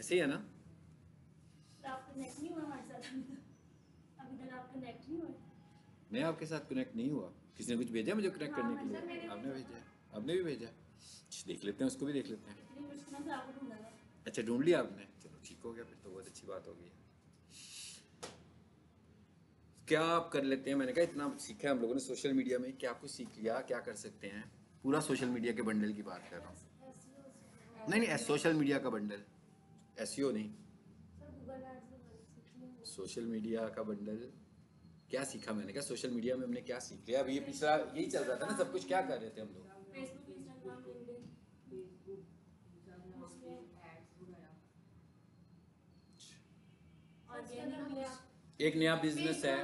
ऐसे ही है ना? आप कनेक्ट नहीं हुआ हमारे साथ अभी तक आप कनेक्ट नहीं हुए। मैं आपके साथ कनेक्ट नहीं हुआ। किसी ने कुछ भेजा मुझे कनेक्ट करने के लिए? आपने भेजा? आपने भी भेजा? देख लेते हैं, उसको भी देख लेते हैं। इतनी मुश्किल से आपको ढूंढा था। अच्छा, ढूंढ लिया आपने? चलो ठीक हो गया, फिर तो बहुत अच्छी बात हो गई। क्या आप कर लेते हैं? मैंने कहा इतना सीखा है हम लोगों ने सोशल मीडिया में, क्या कुछ सीख लिया, क्या कर सकते हैं? पूरा सोशल मीडिया के बंडल की बात कर रहा हूँ। नहीं नहीं, सोशल मीडिया का बंडल, एसईओ नहीं, सर गूगल एड्स के बारे में सीखनी है। सोशल मीडिया का बंडल। क्या सीखा? मैंने कहा सोशल मीडिया में हमने क्या सीख लिया? अभी ये पिछला यही चल रहा था ना, सब कुछ क्या कर रहे थे हम लोग? फेसबुक, इंस्टाग्राम, लिंक्डइन, उसमें ऑर्गेनिक एक नया बिजनेस है,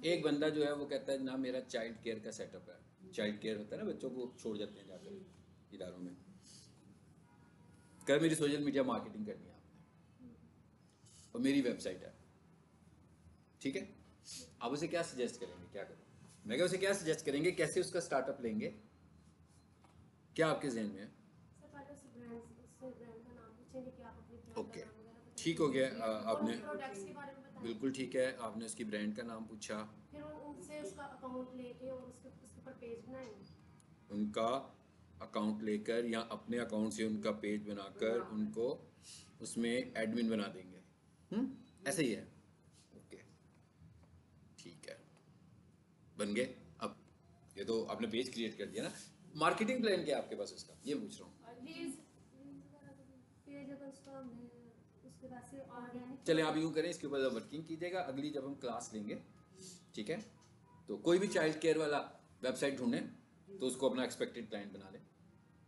एक बंदा जो है वो कहता है ना मेरा चाइल्ड केयर का सेटअप है। चाइल्ड केयर होता है ना, बच्चों को छोड़ जाते हैं जाकर इदारों में। कर मेरी सोशल मीडिया मार्केटिंग करनी है आपने, और मेरी वेबसाइट है, ठीक है? आप उसे क्या सजेस्ट करेंगे, क्या करें? मैं क्या उसे क्या सजेस्ट करेंगे, कैसे उसका स्टार्टअप लेंगे? क्या आपके जहन में है? सर पहले उस ब्रांड का नाम पूछेंगे कि आप अपने ब्रांड ओके, का नाम वगैरह बताएंगे। ठीक हो गया। आपने प्रोडक्ट्स के बारे में बताएंगे। बिल्कुल ठीक है, आपने उसकी ब्रांड का नाम पूछा, फिर उनसे उसका अकाउंट लेके और उसके ऊपर पेज बनाएंगे। उनका अकाउंट लेकर या अपने अकाउंट से उनका पेज बनाकर उनको उसमें एडमिन बना देंगे। ऐसे ही है। ओके, ठीक है, बन गए। अब ये तो आपने पेज क्रिएट कर दिया ना, मार्केटिंग प्लान क्या है आपके पास उसका, ये पूछ रहा हूँ। पेज अगर उसका उसके बाद से ऑर्गेनिक। चले आप यूँ करें, इसके ऊपर वर्किंग कीजिएगा, अगली जब हम क्लास लेंगे, ठीक है? तो कोई भी चाइल्ड केयर वाला वेबसाइट ढूंढें तो उसको अपना एक्सपेक्टेड क्लाइंट बना लें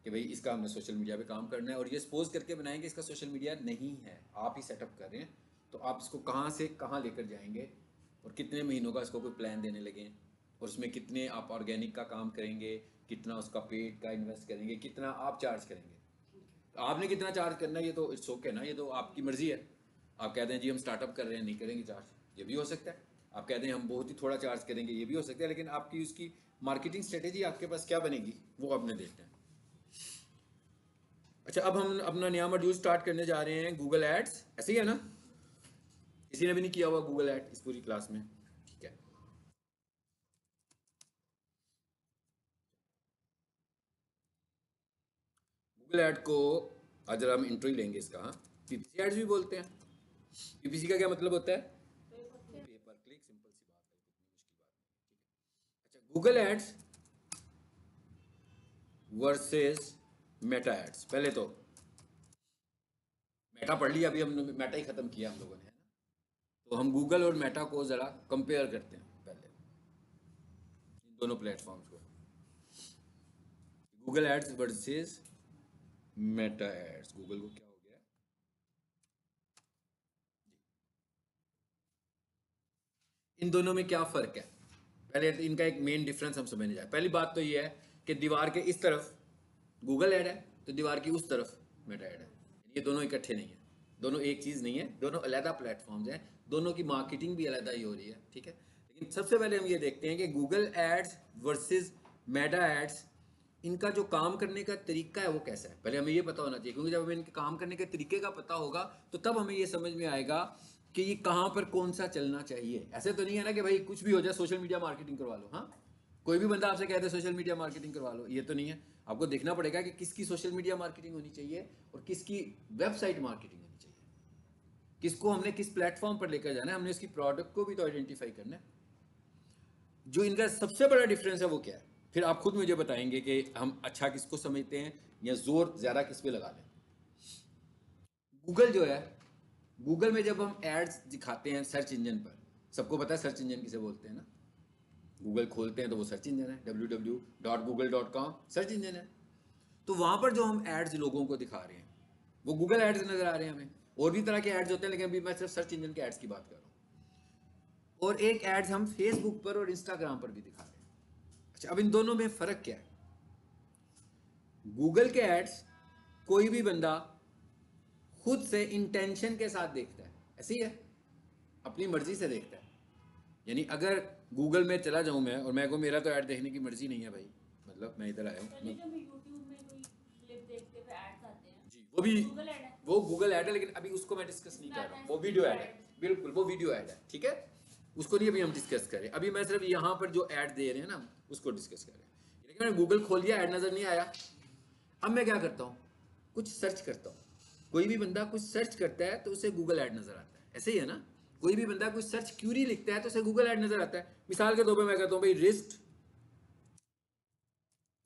कि भाई इसका हमने सोशल मीडिया पे काम करना है, और ये सपोज करके बनाएंगे इसका सोशल मीडिया नहीं है, आप ही सेटअप कर रहे हैं, तो आप इसको कहाँ से कहाँ लेकर जाएंगे और कितने महीनों का इसको कोई प्लान देने लगे, और उसमें कितने आप ऑर्गेनिक का काम करेंगे, कितना उसका पेड का इन्वेस्ट करेंगे, कितना आप चार्ज करेंगे। आपने कितना चार्ज करना है ये तो इट्स ओके ना, ये तो आपकी मर्जी है। आप कहते हैं जी हम स्टार्टअप कर रहे हैं, नहीं करेंगे चार्ज, ये भी हो सकता है। आप कहते हैं हम बहुत ही थोड़ा चार्ज करेंगे, ये भी हो सकता है। लेकिन आपकी उसकी मार्केटिंग स्ट्रेटेजी आपके पास क्या बनेगी, वो आपने देखना है। अच्छा, अब हम अपना नया मॉड्यूल स्टार्ट करने जा रहे हैं, गूगल एड्स। ऐसे ही है ना? किसी ने भी नहीं किया हुआ गूगल एड इस पूरी क्लास में, ठीक है? गूगल एड को आज हम इंट्रो ही लेंगे इसका। पीपीसी एड्स भी बोलते हैं। पीपीसी का क्या मतलब होता है? पे पर क्लिक, सिंपल सी बात है, इतनी मुश्किल बात नहीं, ठीक है? अच्छा, Google ads versus Meta ads. पहले तो मेटा पढ़ लिया, अभी हमने मेटा ही खत्म किया हम लोगों ने, है ना? तो हम गूगल और मेटा को जरा कंपेयर करते हैं पहले, इन दोनों प्लेटफॉर्म्स को। Google ads versus Meta ads. Google को क्या हो गया? इन दोनों में क्या फर्क है? पहले तो इनका एक मेन डिफरेंस हम समझने जाए। पहली बात तो ये है कि दीवार के इस तरफ गूगल ऐड है, तो दीवार की उस तरफ मेटा ऐड है। ये दोनों इकट्ठे नहीं है, दोनों एक चीज़ नहीं है, दोनों अलग प्लेटफॉर्म्स हैं, दोनों की मार्केटिंग भी अलग ही हो रही है, ठीक है? लेकिन सबसे पहले हम ये देखते हैं कि Google ads versus Meta ads, इनका जो काम करने का तरीका है वो कैसा है, पहले हमें ये पता होना चाहिए। क्योंकि जब हमें इनके काम करने के तरीके का पता होगा तो तब हमें ये समझ में आएगा कि ये कहाँ पर कौन सा चलना चाहिए। ऐसे तो नहीं है ना कि भाई कुछ भी हो जाए सोशल मीडिया मार्केटिंग करवा लो। हाँ, कोई भी बंदा आपसे कहता है सोशल मीडिया मार्केटिंग करवा लो, ये तो नहीं है। आपको देखना पड़ेगा कि किसकी सोशल मीडिया मार्केटिंग होनी चाहिए और किसकी वेबसाइट मार्केटिंग होनी चाहिए, किसको हमने किस प्लेटफॉर्म पर लेकर जाना है, हमने उसकी प्रोडक्ट को भी तो आइडेंटिफाई करना है। जो इनका सबसे बड़ा डिफरेंस है वो क्या है, फिर आप खुद मुझे बताएंगे कि हम अच्छा किसको समझते हैं या जोर ज्यादा किस पे लगा लें। गूगल जो है, गूगल में जब हम एड्स दिखाते हैं सर्च इंजन पर, सबको पता है सर्च इंजन किसे बोलते हैं ना? गूगल खोलते हैं तो वो सर्च इंजन है, www.google.com सर्च इंजन है। तो वहां पर जो हम एड्स लोगों को दिखा रहे हैं वो गूगल एड्स नजर आ रहे हैं हमें। और भी तरह के एड्स होते हैं, लेकिन अभी मैं सिर्फ सर्च इंजन के एड्स की बात कर रहा हूँ। और एक एड्स हम फेसबुक पर और इंस्टाग्राम पर भी दिखा रहे हैं। अच्छा, अब इन दोनों में फर्क क्या है? गूगल के एड्स कोई भी बंदा खुद से इंटेंशन के साथ देखता है, ऐसे ही है, अपनी मर्जी से देखता है। यानी अगर गूगल में चला जाऊं मैं और मैं को मेरा तो ऐड देखने की मर्जी नहीं है भाई, मतलब मैं इधर आया हूँ जब यूट्यूब में कोई क्लिप देखते हुए एड्स आते हैं जी, वो भी गूगल ऐड है। वो गूगल ऐड है, लेकिन अभी उसको मैं डिस्कस नहीं कर रहा हूँ, वो वीडियो ऐड है, बिल्कुल वो वीडियो ऐड है, ठीक है, उसको नहीं अभी हम डिस्कस करें। अभी मैं सिर्फ यहाँ पर जो ऐड दे रहे हैं ना उसको डिस्कस करें। लेकिन मैंने गूगल खोल लिया, ऐड नजर नहीं आया। अब मैं क्या करता हूँ, कुछ सर्च करता हूँ। कोई भी बंदा कुछ सर्च करता है तो उसे गूगल ऐड नजर आता है, ऐसे ही है ना। कोई भी बंदा कुछ सर्च क्यूरी लिखता है तो उसे गूगल ऐड नजर आता है। मिसाल के तौर पर मैं कहता हूँ भाई रिस्ट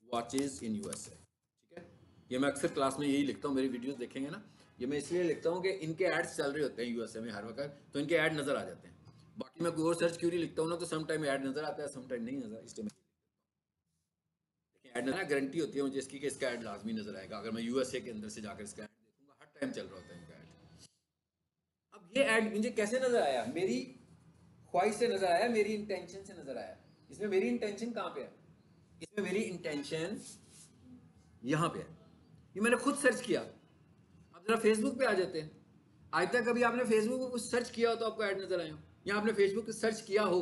वॉचेज इन यूएसए, ठीक है, ये मैं अक्सर क्लास में यही लिखता हूँ, मेरी वीडियोस देखेंगे ना, ये मैं इसलिए लिखता हूँ कि इनके एड्स चल रहे होते हैं यूएसए में हर वक्त, तो इनके ऐड नजर आ जाते हैं। बाकी मैं कोई और सर्च क्यूरी लिखता हूँ ना तो सम टाइम ऐड नजर आता है, सम टाइम नहीं नजर, इसलिए ऐड ना गारंटी होती है मुझे इसकी कि इसका ऐड लाजमी नजर आएगा। अगर मैं यूएसए के अंदर से जाकर इसका ऐड देखूंगा, हर टाइम चल रहा होता है इनका ऐड। अब ये ऐड मुझे कैसे नजर आया, मेरी ख्वाहिश से नजर आया, मेरी इंटेंशन से नजर आया। इसमें मेरी इंटेंशन कहाँ पे है, इसमें मेरी इंटेंशन यहाँ पे है, ये मैंने खुद सर्च किया। अब जरा फेसबुक पे आ जाते हैं। आज तक कभी आपने फेसबुक पे कुछ सर्च किया हो तो आपको ऐड नजर आए हो, या आपने फेसबुक पे सर्च किया हो?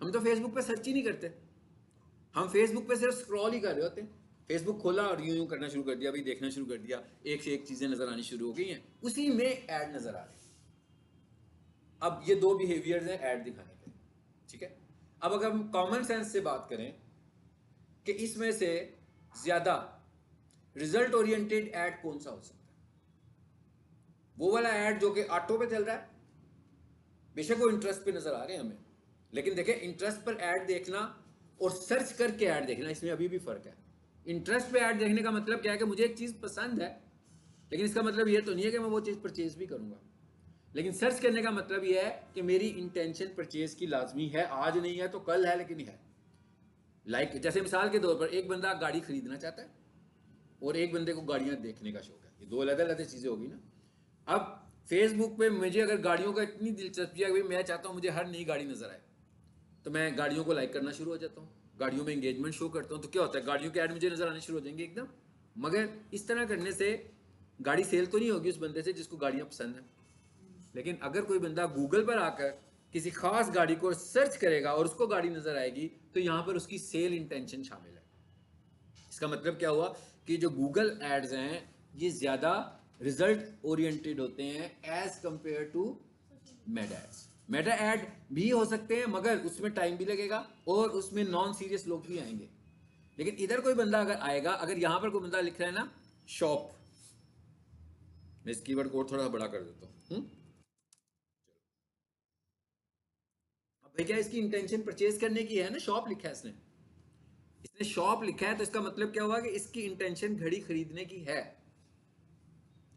हम तो फेसबुक पे सर्च ही नहीं करते, हम फेसबुक पे सिर्फ स्क्रॉल ही कर रहे होते हैं। फेसबुक खोला और यूं यूं करना शुरू कर दिया, भाई देखना शुरू कर दिया, एक से एक चीजें नजर आनी शुरू हो गई हैं, उसी में ऐड नजर आ रहे हैं। अब ये दो बिहेवियर्स हैं ऐड दिखाने के, ठीक है। अब अगर हम कॉमन सेंस से बात करें कि इसमें से ज्यादा रिजल्ट ओरिएंटेड ऐड कौन सा हो सकता है, वो वाला ऐड जो कि ऑटो पे चल रहा है, बेशक वो इंटरेस्ट पे नजर आ रहे हैं हमें, लेकिन देखें इंटरेस्ट पर ऐड देखना और सर्च करके ऐड देखना, इसमें अभी भी फर्क है। इंटरेस्ट पे ऐड देखने का मतलब क्या है कि मुझे एक चीज पसंद है, लेकिन इसका मतलब ये तो नहीं है कि मैं वो चीज परचेज भी करूंगा। लेकिन सर्च करने का मतलब ये है कि मेरी इंटेंशन परचेज की लाजमी है, आज नहीं है तो कल है, लेकिन है। लाइक जैसे मिसाल के तौर पर एक बंदा गाड़ी खरीदना चाहता है और एक बंदे को गाड़ियां देखने का शौक है, ये दो अलग अलग चीजें होगी ना। अब फेसबुक पे मुझे अगर गाड़ियों का इतनी दिलचस्पी है, मैं चाहता हूँ मुझे हर नई गाड़ी नजर आए, तो मैं गाड़ियों को लाइक करना शुरू हो जाता हूँ, गाड़ियों में एंगेजमेंट शो करता हूँ, तो क्या होता है, गाड़ियों के ऐड मुझे नजर आने शुरू हो जाएंगे एकदम। मगर इस तरह करने से गाड़ी सेल तो नहीं होगी उस बंदे से जिसको गाड़ियाँ पसंद हैं। लेकिन अगर कोई बंदा गूगल पर आकर किसी खास गाड़ी को सर्च करेगा और उसको गाड़ी नजर आएगी, तो यहाँ पर उसकी सेल इंटेंशन शामिल है। इसका मतलब क्या हुआ कि जो गूगल एड्स हैं ये ज्यादा रिजल्ट ओरिएंटेड होते हैं as compare to Meta ads. Meta ad भी हो सकते हैं मगर उसमें टाइम भी लगेगा और उसमें नॉन सीरियस लोग भी आएंगे। लेकिन इधर कोई बंदा अगर आएगा, अगर यहां पर कोई बंदा लिख रहा है ना शॉप, मैं इस कीवर्ड कोड थोड़ा बड़ा कर देता हूं। अब भाई क्या इसकी इंटेंशन परचेज करने की है ना, शॉप लिखा है इसने, इसने शॉप लिखा है, तो इसका मतलब क्या हुआ कि इसकी इंटेंशन घड़ी खरीदने की है।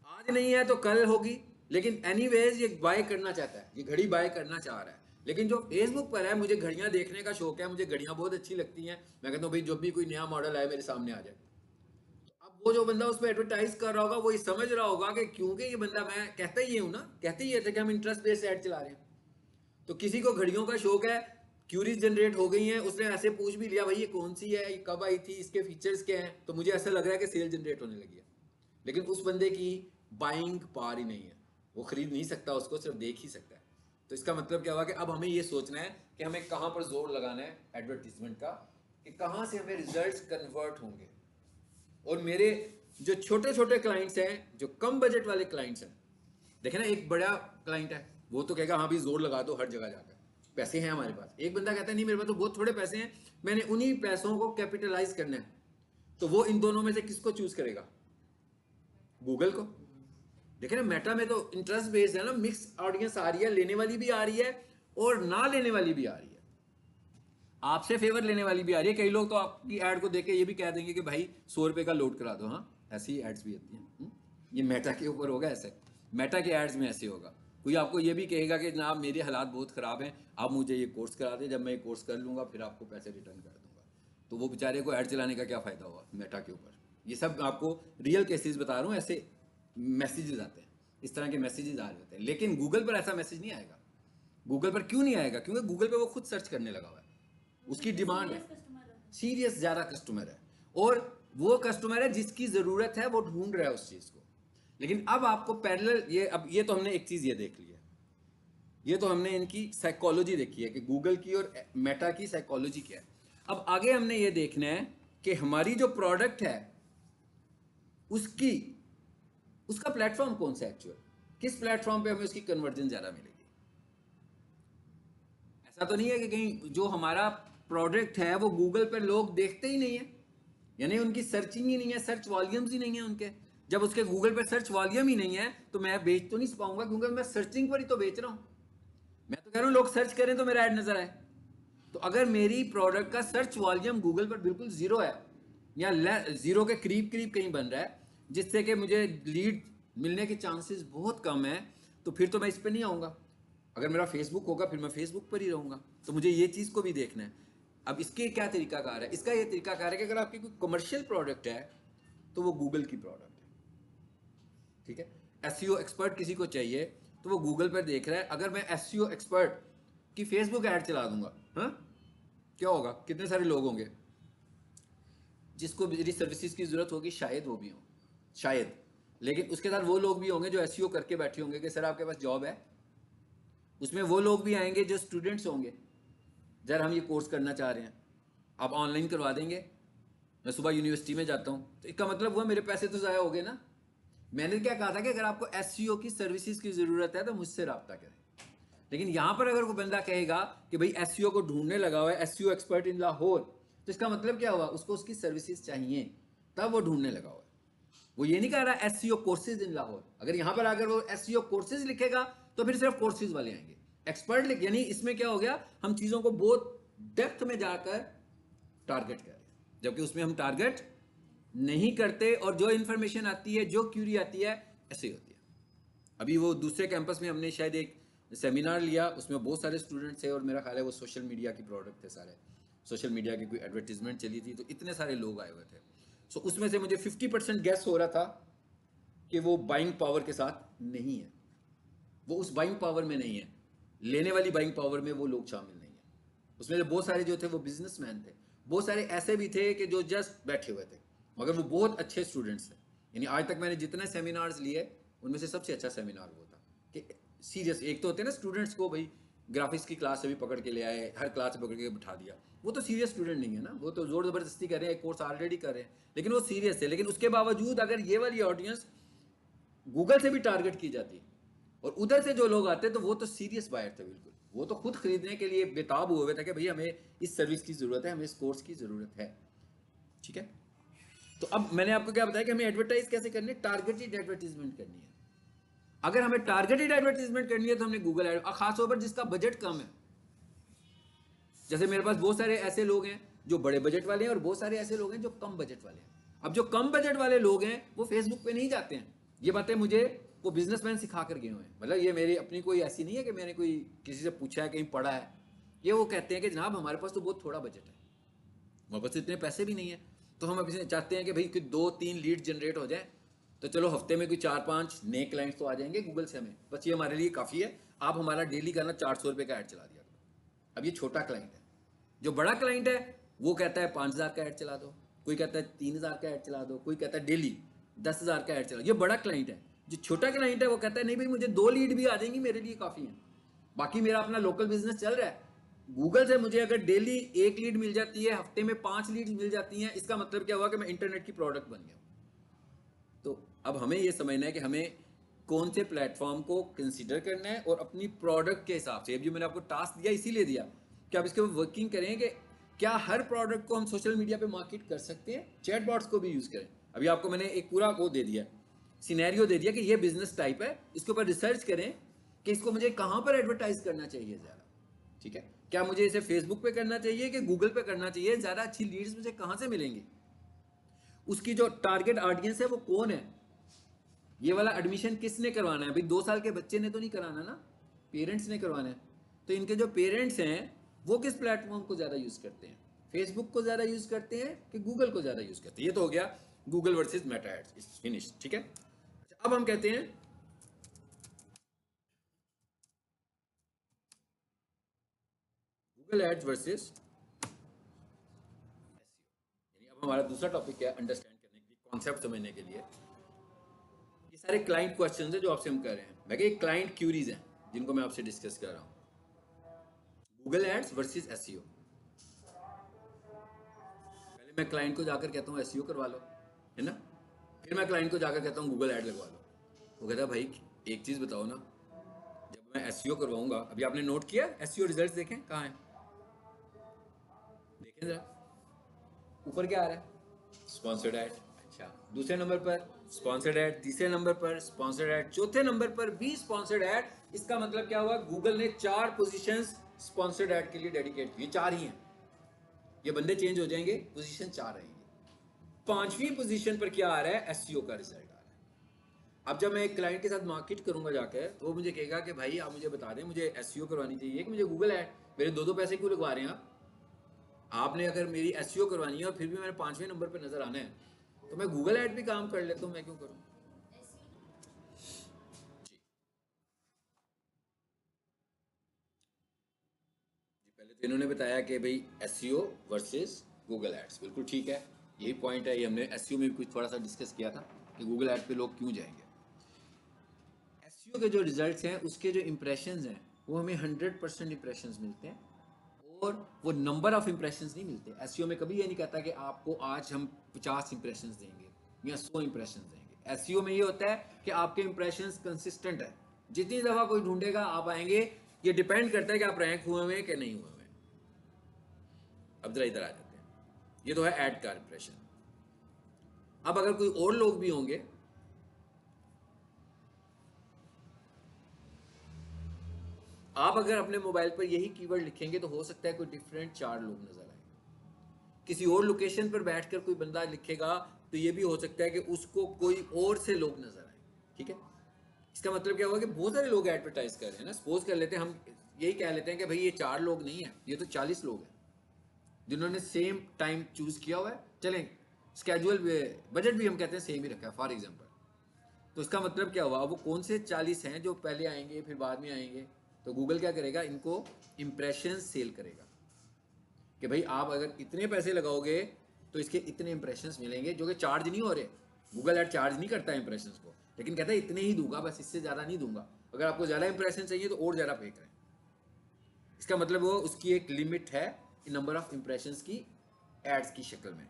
आज नहीं है तो कल होगी, लेकिन एनीवेज ये बाय करना चाहता है, ये घड़ी बाय करना चाह रहा है। लेकिन जो फेसबुक पर है, मुझे घड़ियां देखने का शौक है, मुझे घड़ियां बहुत अच्छी लगती हैं, मैं कहता हूँ भाई जब भी कोई नया मॉडल आए मेरे सामने आ जाए। तो अब वो जो बंदा उस पर एडवर्टाइज कर रहा होगा वो ये समझ रहा होगा कि क्योंकि ये बंदा, मैं कहता ही हूँ ना, कहते ही थे कि हम इंटरेस्ट बेस्ड ऐड चला रहे हैं, तो किसी को घड़ियों का शौक है, क्यूरीज जनरेट हो गई हैं, उसने ऐसे पूछ भी लिया भाई ये कौन सी है, ये कब आई थी, इसके फीचर्स क्या हैं, तो मुझे ऐसा लग रहा है कि सेल जनरेट होने लगी है। लेकिन उस बंदे की बाइंग पार ही नहीं है, वो खरीद नहीं सकता, उसको सिर्फ देख ही सकता है। तो इसका मतलब क्या हुआ कि अब हमें ये सोचना है कि हमें कहाँ पर जोर लगाना है एडवर्टीजमेंट का, कि कहाँ से हमें रिजल्ट्स कन्वर्ट होंगे। और मेरे जो छोटे छोटे क्लाइंट्स हैं, जो कम बजट वाले क्लाइंट्स हैं, देखे ना एक बड़ा क्लाइंट है वो तो कहेगा हाँ भी जोर लगा दो हर जगह जाकर, पैसे हैं हमारे पास। एक बंदा कहता है नहीं मेरे पास तो बहुत थोड़े पैसे हैं, मैंने उन्हीं पैसों को कैपिटलाइज करना है, तो वो इन दोनों में से किसको चूज करेगा? गूगल को। देखे ना मेटा में तो इंटरेस्ट बेस्ड है ना, मिक्स ऑडियंस आ रही है, लेने वाली भी आ रही है और ना लेने वाली भी आ रही है, आपसे फेवर लेने वाली भी आ रही है। कई लोग तो आपकी ऐड को देख के ये भी कह देंगे कि भाई 100 रुपए का लोड करा दो। हाँ ऐसी एड्स भी आती हैं। ये मेटा के ऊपर होगा ऐसे, मेटा के एड्स में ऐसे होगा। कोई आपको ये भी कहेगा कि जनाब मेरे हालात बहुत ख़राब हैं, आप मुझे ये कोर्स करा दें, जब मैं ये कोर्स कर लूँगा फिर आपको पैसे रिटर्न कर दूंगा। तो वो बेचारे को ऐड चलाने का क्या फ़ायदा हुआ मेटा के ऊपर। ये सब आपको रियल केसेस बता रहा हूँ, ऐसे मैसेजेस आते हैं, इस तरह के मैसेजेस आ रहे होते हैं। लेकिन गूगल पर ऐसा मैसेज नहीं आएगा। गूगल पर क्यों नहीं आएगा? क्योंकि गूगल पर वो खुद सर्च करने लगा हुआ है, उसकी डिमांड है, सीरियस ज़्यादा कस्टमर है, और वो कस्टमर है जिसकी ज़रूरत है, वो ढूंढ रहा है उस चीज़ को। लेकिन अब आपको पैरेलल ये, अब ये तो हमने एक चीज़ ये देख ली है, ये तो हमने इनकी साइकोलॉजी देखी है कि गूगल की और मेटा की साइकोलॉजी क्या है। अब आगे हमने ये देखना है कि हमारी जो प्रोडक्ट है उसकी उसका प्लेटफॉर्म कौन सा एक्चुअल, किस प्लेटफॉर्म पे हमें उसकी कन्वर्जन ज़्यादा मिलेगी। ऐसा तो नहीं है कि कहीं जो हमारा प्रोडक्ट है वो गूगल पर लोग देखते ही नहीं है, यानी उनकी सर्चिंग ही नहीं है, सर्च वॉल्यूम्स ही नहीं है उनके। जब उसके गूगल पर सर्च वॉल्यूम ही नहीं है तो मैं बेच तो नहीं पाऊंगा, क्योंकि मैं सर्चिंग पर ही तो बेच रहा हूं। मैं तो कह रहा हूं लोग सर्च करें तो मेरा ऐड नजर आए। तो अगर मेरी प्रोडक्ट का सर्च वॉल्यूम गूगल पर बिल्कुल जीरो है या जीरो के करीब करीब कहीं बन रहा है, जिससे कि मुझे लीड मिलने के चांसेस बहुत कम है, तो फिर तो मैं इस पर नहीं आऊँगा। अगर मेरा फेसबुक होगा फिर मैं फेसबुक पर ही रहूँगा। तो मुझे ये चीज़ को भी देखना है। अब इसके क्या तरीकाकार है, इसका ये तरीकाकार है कि अगर आपकी कोई कमर्शियल प्रोडक्ट है तो वो गूगल की प्रोडक्ट है, ठीक है। एसईओ एक्सपर्ट किसी को चाहिए तो वो गूगल पर देख रहा है। अगर मैं एसईओ एक्सपर्ट की फेसबुक ऐड चला दूंगा, हाँ क्या होगा, कितने सारे लोग होंगे जिसको मेरी सर्विसेज की जरूरत होगी, शायद वो भी हों, शायद। लेकिन उसके साथ वो लोग भी होंगे जो एसईओ करके बैठे होंगे कि सर आपके पास जॉब है। उसमें वो लोग भी आएंगे जो स्टूडेंट्स होंगे, जरा हम ये कोर्स करना चाह रहे हैं, आप ऑनलाइन करवा देंगे, मैं सुबह यूनिवर्सिटी में जाता हूँ। तो इसका मतलब हुआ मेरे पैसे तो ज़ाया हो गए ना। मैंने क्या कहा था कि अगर आपको एसईओ की सर्विसेज की ज़रूरत है तो मुझसे रब्ता करें। लेकिन यहाँ पर अगर कोई बंदा कहेगा कि भाई एसईओ को ढूंढने लगा हुआ है, एसईओ एक्सपर्ट इन लाहौर, तो इसका मतलब क्या हुआ, उसको उसकी सर्विसेज चाहिए, तब वो ढूंढने लगा हुआ है। वो ये नहीं कह रहा एसईओ कोर्सेज इन लाहौर। अगर यहाँ पर अगर वो एसईओ कोर्सेज लिखेगा तो फिर सिर्फ कोर्सेज वाले आएंगे। एक्सपर्ट लिख, यानी इसमें क्या हो गया, हम चीज़ों को बहुत डेप्थ में जाकर टारगेट कर रहे हैं, जबकि उसमें हम टारगेट नहीं करते। और जो इन्फॉर्मेशन आती है, जो क्यूरी आती है, ऐसे ही होती है। अभी वो दूसरे कैंपस में हमने शायद एक सेमिनार लिया, उसमें बहुत सारे स्टूडेंट्स थे और मेरा ख्याल है वो सोशल मीडिया की प्रोडक्ट थे सारे, सोशल मीडिया की कोई एडवर्टीजमेंट चली थी, तो इतने सारे लोग आए हुए थे। सो उसमें से मुझे 50% गैस हो रहा था कि वो बाइंग पावर के साथ नहीं है, वो उस बाइंग पावर में नहीं है, लेने वाली बाइंग पावर में वो लोग शामिल नहीं है। उसमें से बहुत सारे जो थे वो बिजनेसमैन थे, बहुत सारे ऐसे भी थे कि जो जस्ट बैठे हुए थे, मगर वो बहुत अच्छे स्टूडेंट्स थे। यानी आज तक मैंने जितने सेमिनार्स लिए उनमें से सबसे अच्छा सेमिनार वो था कि सीरियस। एक तो होते हैं ना स्टूडेंट्स को भाई ग्राफिक्स की क्लास से भी पकड़ के ले आए, हर क्लास से पकड़ के बिठा दिया, वो तो सीरियस स्टूडेंट नहीं है ना, वो तो जोर ज़बरदस्ती कर रहे हैं, एक कोर्स ऑलरेडी कर रहे हैं, लेकिन वो सीरियस है। लेकिन उसके बावजूद अगर ये वाली ऑडियंस गूगल से भी टारगेट की जाती और उधर से जो लोग आते तो वो तो सीरियस बायर थे बिल्कुल, वो तो खुद खरीदने के लिए बेताब हुए थे कि भाई हमें इस सर्विस की ज़रूरत है, हमें इस कोर्स की ज़रूरत है, ठीक है। तो अब मैंने आपको क्या बताया कि हमें एडवर्टाइज कैसे करनी है, टारगेटेड एडवर्टीजमेंट करनी है। अगर हमें टारगेटेड एडवर्टीजमेंट करनी है तो हमने गूगल एड, और खासतौर पर जिसका बजट कम है। जैसे मेरे पास बहुत सारे ऐसे लोग हैं जो बड़े बजट वाले हैं और बहुत सारे ऐसे लोग हैं जो कम बजट वाले हैं। अब जो कम बजट वाले लोग हैं वो फेसबुक पे नहीं जाते हैं, ये बातें मुझे वो बिजनेसमैन सिखा कर गए हुए हैं। मतलब ये मेरी अपनी कोई ऐसी नहीं है कि मैंने कोई किसी से पूछा है, कहीं पढ़ा है। ये वो कहते हैं कि जनाब हमारे पास तो बहुत थोड़ा बजट है, हमारे पास तो इतने पैसे भी नहीं है, तो हम अभी चाहते हैं कि भाई कोई 2-3 लीड जनरेट हो जाए, तो चलो हफ्ते में कोई 4-5 नए क्लाइंट्स तो आ जाएंगे गूगल से, हमें बस ये हमारे लिए काफ़ी है। आप हमारा डेली का ना 400 रुपये का ऐड चला दिया करो। अब ये छोटा क्लाइंट है। जो बड़ा क्लाइंट है वो कहता है 5,000 का ऐड चला दो, कोई कहता है 3,000 का ऐड चला दो, कोई कहता है डेली 10,000 का ऐड चला। ये बड़ा क्लाइंट है। जो छोटा क्लाइंट है वो कहता है नहीं भाई मुझे 2 लीड भी आ जाएंगी मेरे लिए काफ़ी है, बाकी मेरा अपना लोकल बिजनेस चल रहा है। गूगल से मुझे अगर डेली 1 लीड मिल जाती है, हफ्ते में 5 लीड मिल जाती हैं, इसका मतलब क्या हुआ कि मैं इंटरनेट की प्रोडक्ट बन गया। तो अब हमें ये समझना है कि हमें कौन से प्लेटफॉर्म को कंसीडर करना है और अपनी प्रोडक्ट के हिसाब से। अभी मैंने आपको टास्क दिया इसीलिए दिया कि आप इसके ऊपर वर्किंग करें कि क्या हर प्रोडक्ट को हम सोशल मीडिया पे मार्केट कर सकते हैं, चैट बॉट्स को भी यूज़ करें। अभी आपको मैंने एक पूरा वो दे दिया, सिनेरियो दे दिया कि ये बिजनेस टाइप है, इसके ऊपर रिसर्च करें कि इसको मुझे कहाँ पर एडवर्टाइज करना चाहिए ज़्यादा, ठीक है। क्या मुझे इसे फेसबुक पे करना चाहिए कि गूगल पे करना चाहिए, ज़्यादा अच्छी लीड्स मुझे कहाँ से मिलेंगी, उसकी जो टारगेट ऑडियंस है वो कौन है, ये वाला एडमिशन किसने करवाना है। भाई 2 साल के बच्चे ने तो नहीं कराना ना, पेरेंट्स ने करवाना है। तो इनके जो पेरेंट्स हैं वो किस प्लेटफॉर्म को ज़्यादा यूज़ करते हैं, फेसबुक को ज़्यादा यूज़ करते हैं कि गूगल को ज़्यादा यूज़ करते हैं। ये तो हो गया Google versus Meta ads, finish, ठीक है। अच्छा, अब हम कहते हैं गूगल एड्स वर्सेस, यानी अब हमारा दूसरा टॉपिक है अंडरस्टैंड करने के लिए, कॉन्सेप्ट समझने के लिए। ये सारे क्लाइंट क्वेश्चंस हैं जो आपसे हम कर रहे हैं, मैं कह क्लाइंट क्यूरीज हैं जिनको मैं आपसे डिस्कस कर रहा हूँ। Google ads versus SEO. पहले मैं क्लाइंट को जाकर कहता हूँ एसईओ करवा लो, है ना, फिर मैं क्लाइंट को जाकर कहता हूँ गूगल ऐड लगवा लो। वो कहता भाई एक चीज़ बताओ ना, जब मैं एसईओ करवाऊंगा, अभी आपने नोट किया एसईओ रिजल्ट्स देखें कहाँ हैं, देखें जरा ऊपर क्या आ रहा है, स्पॉन्सर्ड ऐड। अच्छा, दूसरे नंबर पर स्पॉन्सर्ड ऐड, तीसरे नंबर पर स्पॉन्सर्ड ऐड, चौथे नंबर पर भी स्पॉन्सर्ड ऐड। इसका मतलब क्या हुआ, गूगल ने 4 पोजीशंस स्पॉन्सर्ड ऐड के लिए डेडिकेट की, 4 ही हैं। ये बंदे चेंज हो जाएंगे, पोजीशन 4 रहेंगे। 5वीं पोजीशन पर क्या आ रहा है, एसईओ का रिजल्ट आ रहा है। अब जब मैं एक क्लाइंट के साथ मार्केट करूंगा जाकर, तो वो मुझे कहेगा कि भाई आप मुझे बता दें, मुझे एसईओ करवानी चाहिए कि मुझे गूगल ऐड, मेरे दो पैसे क्यों लगवा रहे हैं आप? आपने अगर मेरी एसईओ करवानी है और फिर भी मैंने 5वें नंबर पर नजर आना है, तो मैं गूगल ऐड भी काम कर लेता हूँ, मैं क्यों करूँ? पहले तो इन्होंने बताया कि भाई एसईओ वर्सेस गूगल एड्स, बिल्कुल ठीक है, यही पॉइंट है। ये हमने एसईओ में भी कुछ थोड़ा सा डिस्कस किया था कि गूगल ऐड पे लोग क्यों जाएंगे। एसईओ के जो रिजल्ट्स हैं, उसके जो इंप्रेशंस हैं, वो हमें 100% इंप्रेशंस मिलते हैं, और वो नंबर ऑफ इंप्रेशंस नहीं मिलते। एसईओ में कभी ये नहीं कहता कि आपको आज हम 50 इंप्रेशंस देंगे या 100 इंप्रेशंस देंगे। एसईओ में ये होता है कि आपके इंप्रेशंस कंसिस्टेंट है, जितनी दफ़ा कोई ढूंढेगा आप आएंगे। ये डिपेंड करता है कि आप रैंक हुए हुए कि नहीं हुए हुए। अब जरा इधर आ जाते हैं, ये तो है ऐड का इंप्रेशन। अब अगर कोई और लोग भी होंगे, आप अगर अपने मोबाइल पर यही कीवर्ड लिखेंगे तो हो सकता है कोई डिफरेंट 4 लोग नजर आए। किसी और लोकेशन पर बैठकर कोई बंदा लिखेगा तो ये भी हो सकता है कि उसको कोई और से लोग नजर आए। ठीक है, इसका मतलब क्या हुआ कि बहुत सारे लोग एडवर्टाइज कर रहे हैं ना। सपोज कर लेते हैं, हम यही कह लेते हैं कि भाई ये 4 लोग नहीं है, ये तो 40 लोग हैं जिन्होंने सेम टाइम चूज किया हुआ है। चलें, स्केड्यूल बजट भी हम कहते हैं सेम ही रखा है फॉर एग्जाम्पल। तो इसका मतलब क्या हुआ, वो कौन से 40 हैं जो पहले आएंगे फिर बाद में आएंगे? तो गूगल क्या करेगा, इनको इंप्रेशन सेल करेगा कि भाई आप अगर इतने पैसे लगाओगे तो इसके इतने इंप्रेशंस मिलेंगे, जो कि चार्ज नहीं हो रहे। गूगल ऐड चार्ज नहीं करता है इंप्रेशंस को, लेकिन कहता है इतने ही दूंगा, बस इससे ज़्यादा नहीं दूंगा। अगर आपको ज़्यादा इंप्रेशन चाहिए तो और ज़्यादा पे करें। इसका मतलब वो उसकी एक लिमिट है नंबर ऑफ इंप्रेशंस की एड्स की शक्ल में।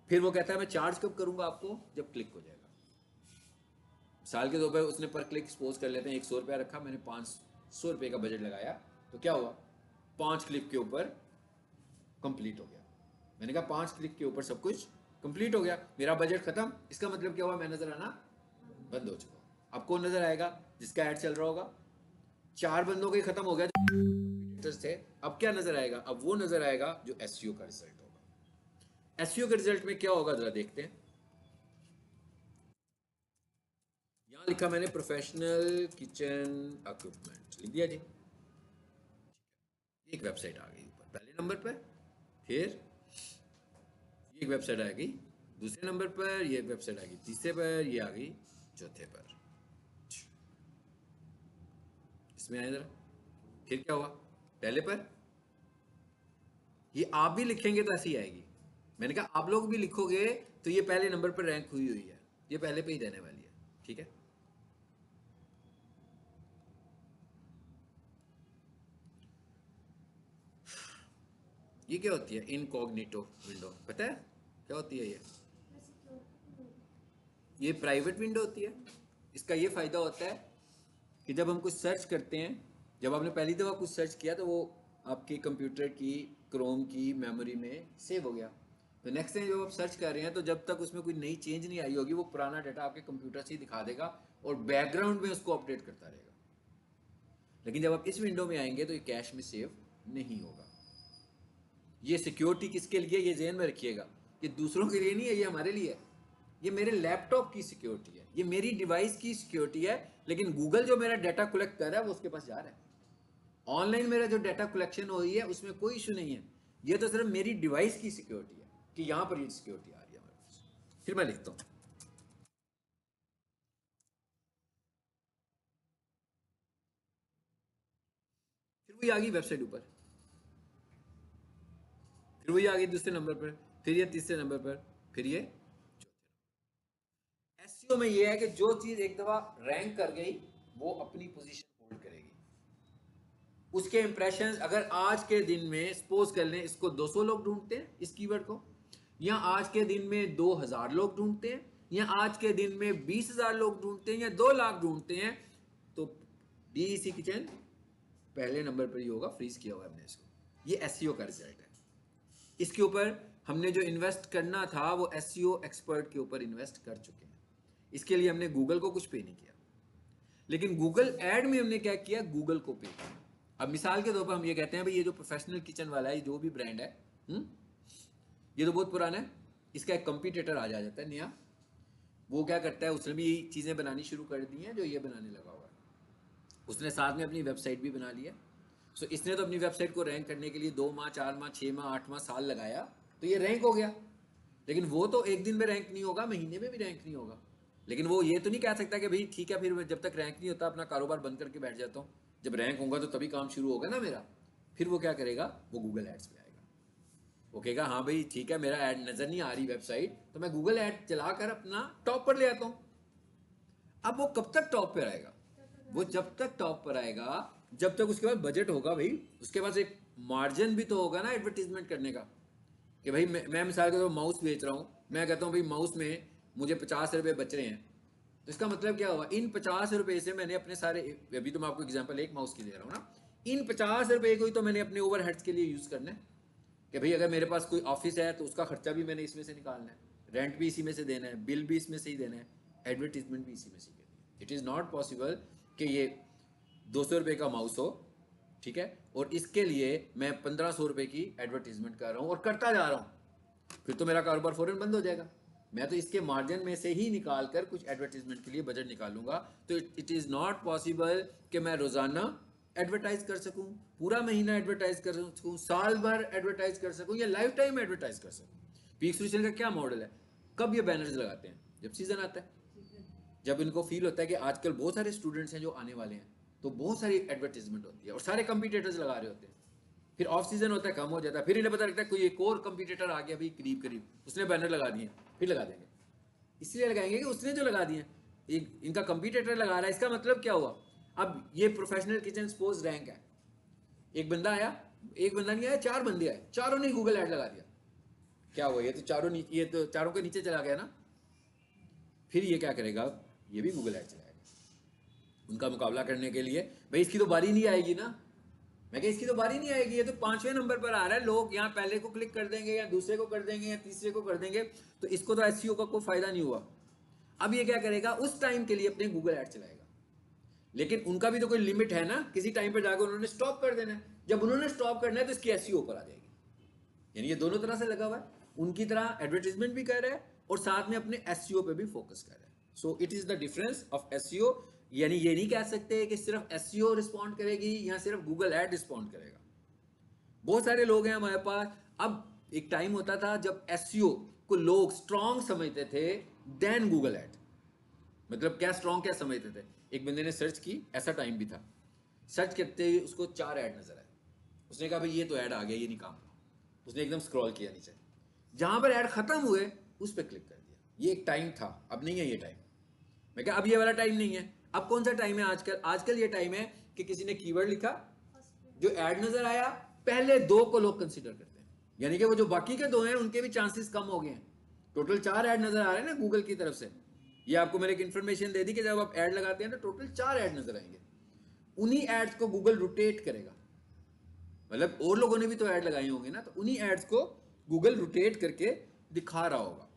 फिर वो कहता है मैं चार्ज कब करूंगा आपको, जब क्लिक हो जाएगा। साल के तौर पर उसने पर क्लिक सपोज कर लेते हैं 100 रुपया रखा, मैंने 500 रुपये का बजट लगाया, तो क्या हुआ, 5 क्लिक के ऊपर कंप्लीट हो गया। मैंने कहा 5 क्लिक के ऊपर सब कुछ कंप्लीट हो गया, मेरा बजट खत्म। इसका मतलब क्या हुआ, मैं नजर आना बंद हो चुका। अब कौन नजर आएगा, जिसका ऐड चल रहा होगा। 4 बंदों के खत्म हो गया थे, अब क्या नजर आएगा, अब वो नजर आएगा जो एसईओ का रिजल्ट होगा। एसईओ के रिजल्ट में क्या होगा जरा देखते हैं। यहां लिखा मैंने प्रोफेशनल किचन इक्विपमेंट, लिख दिया जी। एक वेबसाइट आ गई ऊपर पहले नंबर पर, फिर एक वेबसाइट आ गई दूसरे नंबर पर, ये वेबसाइट आ गई तीसरे पर, ये आ गई चौथे पर। इसमें आए जरा, फिर क्या हुआ, पहले पर। ये आप भी लिखेंगे तो ऐसी आएगी। मैंने कहा आप लोग भी लिखोगे तो ये पहले नंबर पर रैंक हुई हुई है, ये पहले पे ही रहने वाली है। ठीक है, ये क्या होती है, इनकॉग्निटो विंडो, पता है क्या होती है ये प्राइवेट विंडो होती है। इसका ये फायदा होता है कि जब हम कुछ सर्च करते हैं, जब आपने पहली दफ़ा कुछ सर्च किया तो वो आपके कंप्यूटर की क्रोम की मेमोरी में सेव हो गया। तो नेक्स्ट टाइम जब आप सर्च कर रहे हैं तो जब तक उसमें कोई नई चेंज नहीं आई होगी, वो पुराना डाटा आपके कंप्यूटर से ही दिखा देगा और बैकग्राउंड में उसको अपडेट करता रहेगा। लेकिन जब आप इस विंडो में आएंगे तो ये कैश में सेव नहीं होगा। ये सिक्योरिटी किसके लिए, ये ज़हन में रखिएगा, ये दूसरों के लिए नहीं है, ये हमारे लिए है। ये मेरे लैपटॉप की सिक्योरिटी है, ये मेरी डिवाइस की सिक्योरिटी है। लेकिन गूगल जो मेरा डाटा कलेक्ट कर रहा है वो उसके पास जा रहा है। ऑनलाइन मेरा जो डाटा कलेक्शन हो रही है उसमें कोई इशू नहीं है। ये तो सिर्फ मेरी डिवाइस की सिक्योरिटी है कि यहां पर ये सिक्योरिटी आ रही है हमारे पास। फिर मैं लिखता हूं, फिर वही आ गई वेबसाइट ऊपर, फिर वही आ गई दूसरे नंबर पर, फिर ये तीसरे नंबर पर, फिर ये चौथे। एसईओ में ये है कि जो चीज एक दफा रैंक कर गई वो अपनी पोजीशन होल्ड करेगी। उसके इंप्रेशंस अगर आज के दिन में सपोज कर लें इसको 200 लोग ढूंढते हैं इस कीवर्ड को, या आज के दिन में 2000 लोग ढूंढते हैं, या आज के दिन में 20,000 लोग ढूंढते हैं या 2 लाख ढूंढते हैं, तो डीईसी किचन पहले नंबर पर ही होगा, फ्रीज किया हुआ हमने इसको। ये एसईओ का रिजल्ट है। इसके ऊपर हमने जो इन्वेस्ट करना था वो एसईओ एक्सपर्ट के ऊपर इन्वेस्ट कर चुके हैं। इसके लिए हमने गूगल को कुछ पे नहीं किया, लेकिन गूगल एड में हमने क्या किया, गूगल को पे किया। अब मिसाल के तौर पर हम ये कहते हैं भाई ये जो प्रोफेशनल किचन वाला है, जो भी ब्रांड है, ये तो बहुत पुराना है, इसका एक कंपटीटर आ जाता है नया। वो क्या करता है, उसने भी यही चीज़ें बनानी शुरू कर दी हैं जो ये बनाने लगा हुआ है। उसने साथ में अपनी वेबसाइट भी बना ली है। सो इसने तो अपनी वेबसाइट को रैंक करने के लिए 2 माह, 4 माह, 6 माह, 8 माह, साल लगाया, तो ये रैंक हो गया। लेकिन वो तो एक दिन में रैंक नहीं होगा, महीने में भी रैंक नहीं होगा। लेकिन वो ये तो नहीं कह सकता कि भाई ठीक है, फिर जब तक रैंक नहीं होता अपना कारोबार बंद करके बैठ जाता हूँ, जब रैंक होगा तो तभी काम शुरू होगा ना मेरा। फिर वो क्या करेगा, वो गूगल एड्स पे आएगा। वो कहेगा हाँ भाई ठीक है, मेरा ऐड नजर नहीं आ रही वेबसाइट, तो मैं गूगल ऐड चलाकर अपना टॉप पर ले आता हूँ। अब वो कब तक टॉप पर आएगा, वो जब तक टॉप पर आएगा जब तक उसके पास बजट होगा भाई, उसके पास एक मार्जिन भी तो होगा ना एडवर्टीजमेंट करने का। कि भाई मैं मिसाल के तौर पर माउस बेच रहा हूँ, मैं कहता हूँ भाई माउस में मुझे 50 रुपये बच रहे हैं, तो इसका मतलब क्या हुआ, इन 50 रुपये से मैंने अपने सारे, अभी तो मैं आपको एग्जांपल एक माउस की दे रहा हूँ ना, इन 50 रुपये को ही तो मैंने अपने ओवरहेड्स के लिए यूज़ करना है। कि भाई अगर मेरे पास कोई ऑफिस है तो उसका खर्चा भी मैंने इसमें से निकालना है, रेंट भी इसी में से देना है, बिल भी इसमें से ही देना है, एडवर्टीजमेंट भी इसी में से देनी है। इट इज़ नॉट पॉसिबल कि ये 200 रुपये का माउस हो, ठीक है, और इसके लिए मैं 1500 रुपये की एडवर्टीजमेंट कर रहा हूँ और करता जा रहा हूँ, फिर तो मेरा कारोबार फौरन बंद हो जाएगा। मैं तो इसके मार्जिन में से ही निकाल कर कुछ एडवर्टीजमेंट के लिए बजट निकालूंगा। तो इट इज़ नॉट पॉसिबल कि मैं रोज़ाना एडवर्टाइज कर सकूं, पूरा महीना एडवर्टाइज कर सकूं, साल भर एडवर्टाइज कर सकूं, या लाइफ टाइम एडवर्टाइज कर सकूं। पीक सोल्यूशन का क्या मॉडल है, कब ये बैनर्स लगाते हैं, जब सीजन आता है, जब इनको फील होता है कि आजकल बहुत सारे स्टूडेंट्स हैं जो आने वाले हैं, तो बहुत सारी एडवर्टीजमेंट होती है और सारे कंपटीटर्स लगा रहे होते हैं। फिर ऑफ सीजन होता है, कम हो जाता है, फिर इन्हें पता लगता है कोई एक और कंपटीटर आ गया भाई करीब करीब, उसने बैनर लगा दिए, फिर लगा देंगे। इसलिए लगाएंगे कि उसने जो लगा दिए, इनका कंपटीटर लगा रहा है, इसका मतलब क्या हुआ। अब ये प्रोफेशनल किचन सपोज रैंक है, एक बंदा आया, एक बंदा नहीं आया, 4 बंदे आए, चारों ने गूगल ऐड लगा दिया, क्या हुआ, ये तो चारों के नीचे चला गया ना। फिर ये क्या करेगा, ये भी गूगल ऐड चलाएगा उनका मुकाबला करने के लिए। भाई इसकी तो बारी नहीं आएगी ना, मैं कह इसकी तो बारी नहीं आएगी, ये तो 5वें नंबर पर आ रहा है, लोग यहाँ पहले को क्लिक कर देंगे या दूसरे को कर देंगे या तीसरे को कर देंगे, तो इसको तो एसईओ का कोई फायदा नहीं हुआ। अब ये क्या करेगा, उस टाइम के लिए अपने गूगल ऐड चलाएगा, लेकिन उनका भी तो कोई लिमिट है ना, किसी टाइम पर जाकर उन्होंने स्टॉप कर देना है। जब उन्होंने स्टॉप करना है तो इसकी एसईओ ऊपर आ जाएगी। यानी ये दोनों तरह से लगा हुआ है, उनकी तरह एडवर्टीजमेंट भी कर रहा है और साथ में अपने एसईओ पे भी फोकस कर रहा है। So it is the difference of SEO. यानी ये नहीं कह सकते कि सिर्फ एसईओ रिस्पॉन्ड करेगी या सिर्फ गूगल ऐड रिस्पॉन्ड करेगा। बहुत सारे लोग हैं हमारे पास। अब एक टाइम होता था जब एसईओ को लोग स्ट्रॉन्ग समझते थे देन गूगल ऐड। मतलब क्या स्ट्रॉन्ग क्या समझते थे, एक बंदे ने सर्च की, ऐसा टाइम भी था, सर्च करते ही उसको 4 ऐड नजर आए, उसने कहा भाई ये तो ऐड आ गया, ये नहीं काम, उसने एकदम स्क्रॉल किया नीचे, जहां पर ऐड खत्म हुए उस पर क्लिक कर दिया। ये एक टाइम था, अब नहीं है ये टाइम। मैं कहा अब ये वाला टाइम नहीं है। अब कौन सा टाइम है आजकल, आजकल ये टाइम है कि किसी ने कीवर्ड लिखा, जो ऐड नजर आया, पहले 2 को लोग कंसीडर करते हैं, यानी कि वो जो बाकी के 2 हैं उनके भी चांसेस कम हो गए हैं। टोटल 4 ऐड नजर आ रहे हैं ना गूगल की तरफ से। ये आपको मैंने एक इन्फॉर्मेशन दे दी कि जब आप ऐड लगाते हैं तो टोटल 4 ऐड नजर आएंगे, उन्हीं एड्स को गूगल रोटेट करेगा। मतलब और लोगों ने भी तो ऐड लगाए होंगे ना, तो उन्हीं एड्स को गूगल रोटेट करके दिखा रहा होगा।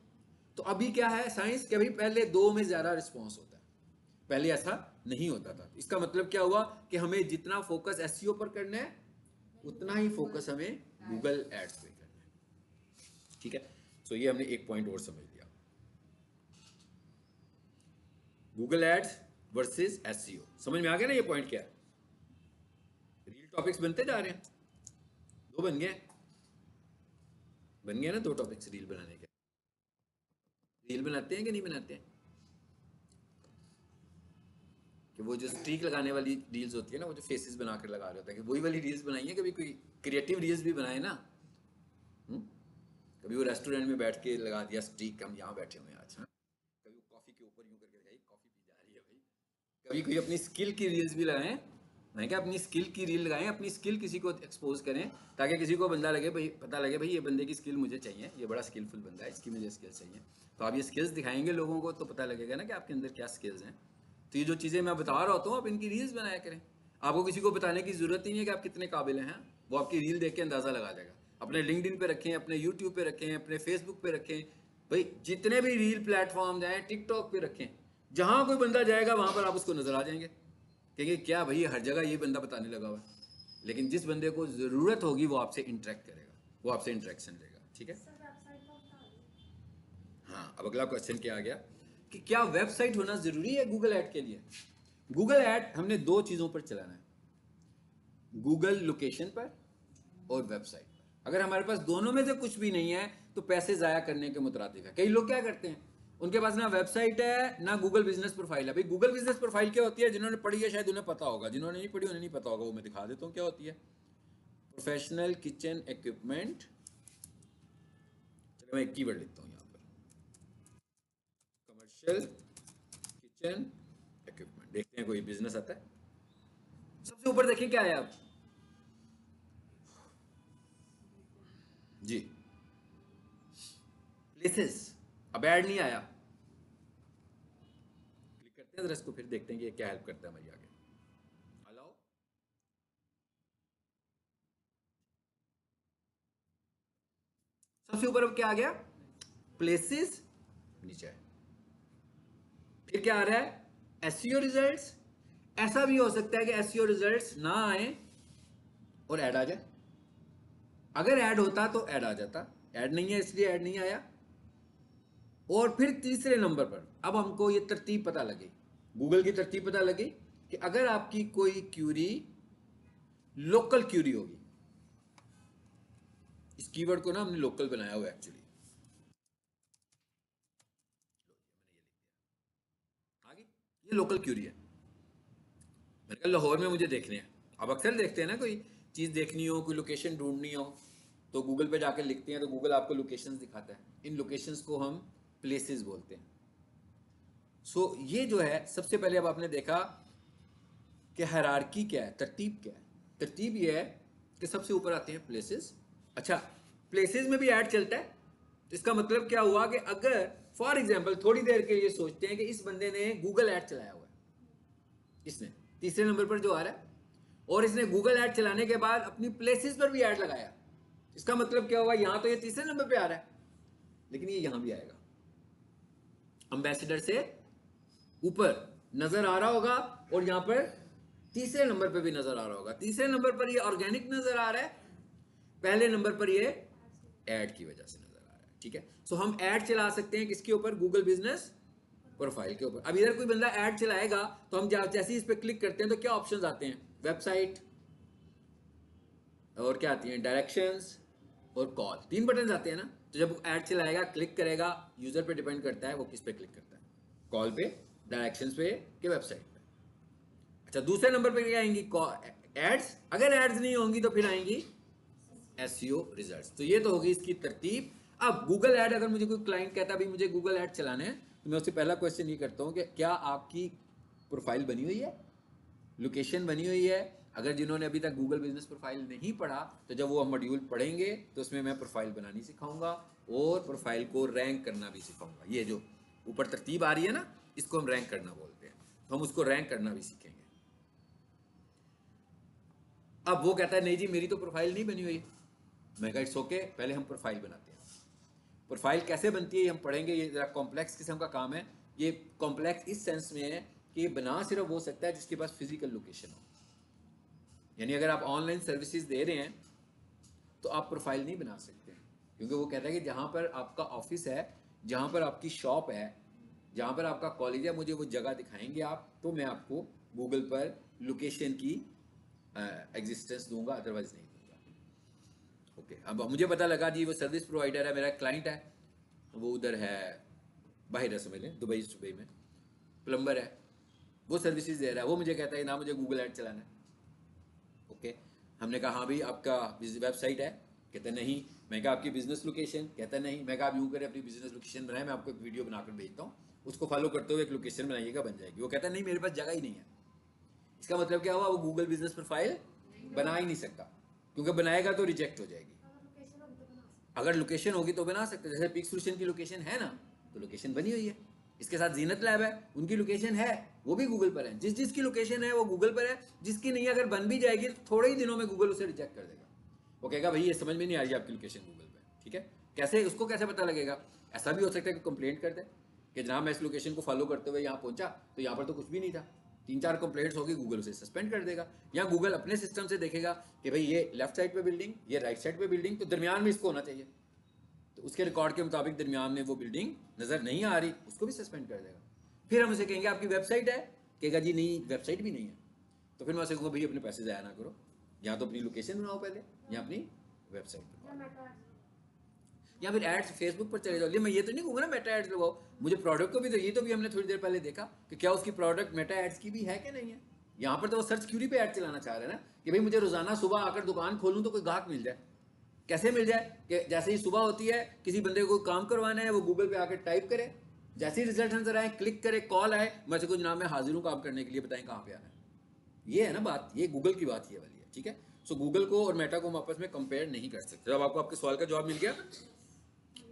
तो अभी क्या है साइंस, कि अभी पहले 2 में ज्यादा रिस्पॉन्स होता है, पहले ऐसा नहीं होता था। इसका मतलब क्या हुआ कि हमें जितना फोकस एसईओ पर करना है उतना ही फोकस हमें गूगल एड्स पे करना है। ठीक है, सो ये हमने एक पॉइंट और समझ लिया, गूगल एड्स वर्सेस एसईओ। समझ में आ गया ना ये पॉइंट क्या है। रील टॉपिक्स बनते जा रहे हैं, 2 बन गए ना 2 टॉपिक्स रील बनाने के। रील बनाते हैं कि नहीं बनाते हैं, कि वो जो स्ट्रीक लगाने वाली रील्स होती है ना, वो जो फेसेस बनाकर लगा रहे होता है, कि वही वाली रील्स बनाई है, कभी कोई क्रिएटिव रील्स भी बनाए ना। कभी वो रेस्टोरेंट में बैठ के लगा दिया स्ट्रीक, हम यहाँ बैठे हुए हैं आज, हाँ? कभी वो कॉफी के ऊपर यूं करके दिखाई, कॉफी पी जा रही है भाई। कभी कोई अपनी स्किल की रील्स भी लगाए, मैं क्या अपनी स्किल की रील लगाएं, अपनी स्किल किसी को एक्सपोज करें, ताकि किसी को बंदा लगे भाई, पता लगे भाई ये बंदे की स्किल मुझे चाहिए, ये बड़ा स्किलफुल बंदा है, इसकी मुझे स्किल चाहिए। तो आप ये स्किल्स दिखाएंगे लोगों को तो पता लगेगा ना कि आपके अंदर क्या स्किल्स हैं। तो ये जो चीज़ें मैं बता रहा होता हूँ आप इनकी रील्स बनाया करें। आपको किसी को बताने की ज़रूरत ही नहीं है कि आप कितने काबिल हैं, वो आपकी रील देख के अंदाज़ा लगा देगा। अपने लिंक्डइन पे रखें, अपने यूट्यूब पे रखें, अपने फेसबुक पे रखें, भाई जितने भी रील प्लेटफॉर्म हैं, टिकटॉक पे रखें, जहाँ कोई बंदा जाएगा वहाँ पर आप उसको नज़र आ जाएंगे, कहेंगे क्या भाई हर जगह ये बंदा बताने लगा हुआ है। लेकिन जिस बंदे को ज़रूरत होगी वो आपसे इंटरेक्ट करेगा, वो आपसे इंटरेक्शन लेगा, ठीक है। सर वेबसाइट का बता दो। हाँ, अब अगला क्वेश्चन क्या आ गया कि क्या वेबसाइट होना ज़रूरी है गूगल ऐड के लिए। गूगल ऐड हमने दो चीज़ों पर चलाना है, गूगल लोकेशन पर और वेबसाइट पर। अगर हमारे पास दोनों में से कुछ भी नहीं है तो पैसे ज़ाया करने के मुतरादिफ है। कई लोग क्या करते हैं, उनके पास ना वेबसाइट है ना गूगल बिजनेस प्रोफाइल है। भाई गूगल बिजनेस प्रोफाइल क्या होती है, जिन्होंने पढ़ी है शायद उन्हें पता होगा, जिन्होंने नहीं पढ़ी उन्हें नहीं पता होगा, वो मैं दिखा देता हूँ क्या होती है। प्रोफेशनल किचन इक्विपमेंट, चलो मैं एक कीवर्ड लिखता हूँ यहाँ पर, कमर्शियल किचन इक्विपमेंट। देखते हैं कोई बिजनेस आता है। सबसे ऊपर देखिए क्या है आप जी, प्लेसेस। अब ऐड नहीं आया, क्लिक करते हैं जरा इसको, फिर देखते हैं कि ये क्या हेल्प करता है हमारी आगे। अलाउ, सबसे ऊपर अब क्या आ गया, प्लेसेस नीचे है। फिर क्या आ रहा है, एसईओ रिजल्ट्स। ऐसा भी हो सकता है कि एसईओ रिजल्ट्स ना आए और ऐड आ जाए। अगर ऐड होता तो ऐड आ जाता, ऐड नहीं है इसलिए ऐड नहीं आया। और फिर तीसरे नंबर पर अब हमको ये तरतीब पता लगी, गूगल की तरतीब पता लगी कि अगर आपकी कोई क्यूरी लोकल क्यूरी होगी, इस कीवर्ड को ना हमने लोकल बनाया हुआ एक्चुअली, आगे ये लोकल क्यूरी है। मैंने कहा लाहौर में मुझे देखने हैं। अब अक्सर देखते हैं ना, कोई चीज़ देखनी हो, कोई लोकेशन ढूंढनी हो तो गूगल पे जाकर लिखते हैं तो गूगल आपको लोकेशंस दिखाता है। इन लोकेशंस को हम प्लेसेस बोलते हैं। सो ये जो है, सबसे पहले अब आपने देखा कि हायरार्की क्या है, तरतीब क्या है। तरतीब ये है कि सबसे ऊपर आते हैं प्लेसेस। अच्छा, प्लेसेस में भी ऐड चलता है, तो इसका मतलब क्या हुआ कि अगर फॉर एग्जांपल थोड़ी देर के लिए सोचते हैं कि इस बंदे ने गूगल ऐड चलाया हुआ है, इसने तीसरे नंबर पर जो आ रहा है, और इसने गूगल ऐड चलाने के बाद अपनी प्लेसेस पर भी ऐड लगाया, इसका मतलब क्या हुआ, यहां तो ये तीसरे नंबर पे आ रहा है लेकिन ये यहां भी आएगा, एम्बेसडर से ऊपर नजर आ रहा होगा और यहां पर तीसरे नंबर पे भी नजर आ रहा होगा। तीसरे नंबर पर ये ऑर्गेनिक नजर आ रहा है, पहले नंबर पर ये ऐड की वजह से नजर आ रहा है, ठीक है। सो हम ऐड चला सकते हैं किसके ऊपर, गूगल बिजनेस प्रोफाइल के ऊपर। अब इधर कोई बंदा ऐड चलाएगा तो हम जैसे ही इस पर क्लिक करते हैं तो क्या ऑप्शंस आते हैं, वेबसाइट, और क्या आती हैं, डायरेक्शंस और कॉल, तीन बटन आते हैं ना। तो जब ऐड चलाएगा, क्लिक करेगा, यूजर पे डिपेंड करता है वो किस पे क्लिक करता है, कॉल पे, डायरेक्शंस पे कि वेबसाइट पे। अच्छा, दूसरे नंबर पे क्या आएंगी, एड्स। अगर एड्स नहीं होंगी तो फिर आएंगी एसईओ रिजल्ट्स। तो ये तो होगी इसकी तरतीब। अब गूगल ऐड, अगर मुझे कोई क्लाइंट कहता है भाई मुझे गूगल ऐड चलाने हैं, तो मैं उससे पहला क्वेश्चन ये करता हूँ कि क्या आपकी प्रोफाइल बनी हुई है, लोकेशन बनी हुई है। अगर जिन्होंने अभी तक गूगल बिजनेस प्रोफाइल नहीं पढ़ा, तो जब वो मॉड्यूल पढ़ेंगे तो उसमें मैं प्रोफाइल बनानी सिखाऊंगा और प्रोफाइल को रैंक करना भी सिखाऊंगा। ये जो ऊपर तरतीब आ रही है ना, इसको हम रैंक करना बोलते हैं, तो हम उसको रैंक करना भी सीखेंगे। अब वो कहता है नहीं जी मेरी तो प्रोफाइल नहीं बनी हुई। मैं कहा इट्स ओके, पहले हम प्रोफाइल बनाते हैं। प्रोफाइल कैसे बनती है ये हम पढ़ेंगे, ये ज़रा कॉम्प्लेक्स किस्म का काम है। ये कॉम्प्लेक्स इस सेंस में है कि ये बना सिर्फ हो सकता है जिसके पास फिजिकल लोकेशन हो। यानी अगर आप ऑनलाइन सर्विसेज दे रहे हैं तो आप प्रोफाइल नहीं बना सकते, क्योंकि वो कहता है कि जहाँ पर आपका ऑफिस है, जहाँ पर आपकी शॉप है, जहाँ पर आपका कॉलेज है, मुझे वो जगह दिखाएंगे आप, तो मैं आपको गूगल पर लोकेशन की एग्जिस्टेंस दूंगा, अदरवाइज नहीं दूंगा। ओके, अब मुझे पता लगा जी वो सर्विस प्रोवाइडर है, मेरा क्लाइंट है, वो उधर है, बाहर है, समझ लें दुबई में, प्लम्बर है, वो सर्विसेज दे रहा है, वो मुझे कहता है ना मुझे गूगल ऐड चलाना है। ओके, हमने कहा हाँ भाई आपका वेबसाइट है, कहता नहीं। मैं कहा आपकी बिजनेस लोकेशन, कहता नहीं। मैं कहा आप यूँ करें अपनी बिजनेस लोकेशन बनाए, मैं आपको एक वीडियो बनाकर भेजता हूँ, उसको फॉलो करते हुए एक लोकेशन बनाइएगा, बन जाएगी। वो कहता नहीं मेरे पास जगह ही नहीं है। इसका मतलब क्या हुआ, वो गूगल बिजनेस प्रोफाइल बना ही नहीं सकता, क्योंकि बनाएगा तो रिजेक्ट हो जाएगी। अगर लोकेशन होगी तो बना सकते, जैसे पिक सोल्यूशन की लोकेशन है ना, तो लोकेशन बनी हुई है। इसके साथ जीनत लैब है, उनकी लोकेशन है, वो भी गूगल पर है। जिस जिसकी लोकेशन है वो गूगल पर है, जिसकी नहीं अगर बन भी जाएगी तो थोड़े ही दिनों में गूगल उसे रिजेक्ट कर देगा। वो कहेगा भाई ये समझ में नहीं आ रही आपकी लोकेशन गूगल पर, ठीक है। कैसे, उसको कैसे पता लगेगा? ऐसा भी हो सकता है कि कंप्लेंट कर दे कि जनाब मैं इस लोकेशन को फॉलो करते हुए यहाँ पहुंचा तो यहाँ पर तो कुछ भी नहीं था, 3-4 कंप्लेंट्स होगी, गूगल उसे सस्पेंड कर देगा। या गूगल अपने सिस्टम से देखेगा कि भाई ये लेफ्ट साइड पे बिल्डिंग, ये राइट साइड पे बिल्डिंग, तो दरमियान में इसको होना चाहिए, तो उसके रिकॉर्ड के मुताबिक दरमियान में वो बिल्डिंग नजर नहीं आ रही, उसको भी सस्पेंड कर देगा। फिर हम उसे कहेंगे आपकी वेबसाइट है, कहेगा जी नहीं वेबसाइट भी नहीं है, तो फिर मैं उसे कहूँगा भाई अपने पैसे ज़ाया ना करो, या तो अपनी लोकेशन बनाओ पहले, या अपनी वेबसाइट बनाओ, या फिर एड्स फेसबुक पर चले जाओ। मैं ये तो नहीं कहूँगा ना मेटा एड्स लगाओ, मुझे प्रोडक्ट को भी तो, ये तो भी हमने थोड़ी देर पहले देखा कि क्या उसकी प्रोडक्ट मेटा एड्स की भी है कि नहीं है। यहाँ पर तो वो सर्च क्यूरी पे ऐड चलाना चाह रहे हैं ना, कि भाई मुझे रोजाना सुबह आकर दुकान खोलूँ तो कोई ग्राहक मिल जाए। कैसे मिल जाए? कि जैसे ही सुबह होती है, किसी बंदे को काम करवाना है, वो गूगल पे आकर टाइप करे, जैसे ही रिजल्ट नजर आए क्लिक करे, कॉल आए, मैं से को जनाब मैं हाजिर हूँ काम करने के लिए, बताएं कहाँ पे आना है। ये है ना बात, ये गूगल की बात ये वाली है, ठीक है। सो गूगल को और मेटा को हम आपस में कंपेयर नहीं कर सकते। जब आपको आपके सवाल का जवाब मिल गया,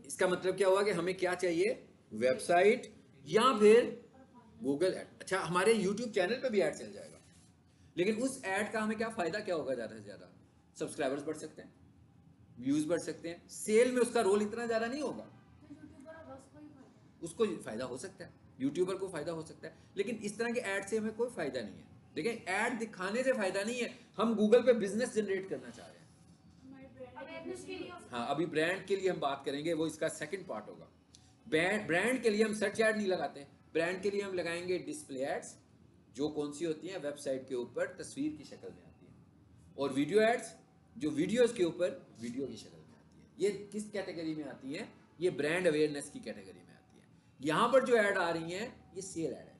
इसका मतलब क्या हुआ कि हमें क्या चाहिए, वेबसाइट या फिर गूगल ऐड। अच्छा, हमारे यूट्यूब चैनल पे भी ऐड चल जाएगा, लेकिन उस ऐड का हमें क्या फायदा क्या होगा? ज्यादा से ज्यादा सब्सक्राइबर्स बढ़ सकते हैं, व्यूज बढ़ सकते हैं, सेल में उसका रोल इतना ज्यादा नहीं होगा। उसको फायदा हो सकता है, यूट्यूबर को फायदा हो सकता है, लेकिन इस तरह के ऐड से हमें कोई फायदा नहीं है। देखें, ऐड दिखाने से फायदा नहीं है, हम गूगल पे बिजनेस जनरेट करना चाह रहे हैं। हाँ, अभी ब्रांड के लिए हम बात करेंगे, वो इसका सेकंड पार्ट होगा। ब्रांड के लिए हम सर्च ऐड नहीं लगाते, ब्रांड के लिए हम लगाएंगे डिस्प्ले एड्स, जो कौन सी होती हैं, वेबसाइट के ऊपर तस्वीर की शक्ल में आती है, और वीडियो एड्स जो वीडियोस के ऊपर वीडियो की शक्ल में आती है। ये किस कैटेगरी में आती है? ये ब्रांड अवेयरनेस की कैटेगरी में आती है। यहाँ पर जो ऐड आ रही हैं ये सेल ऐड है।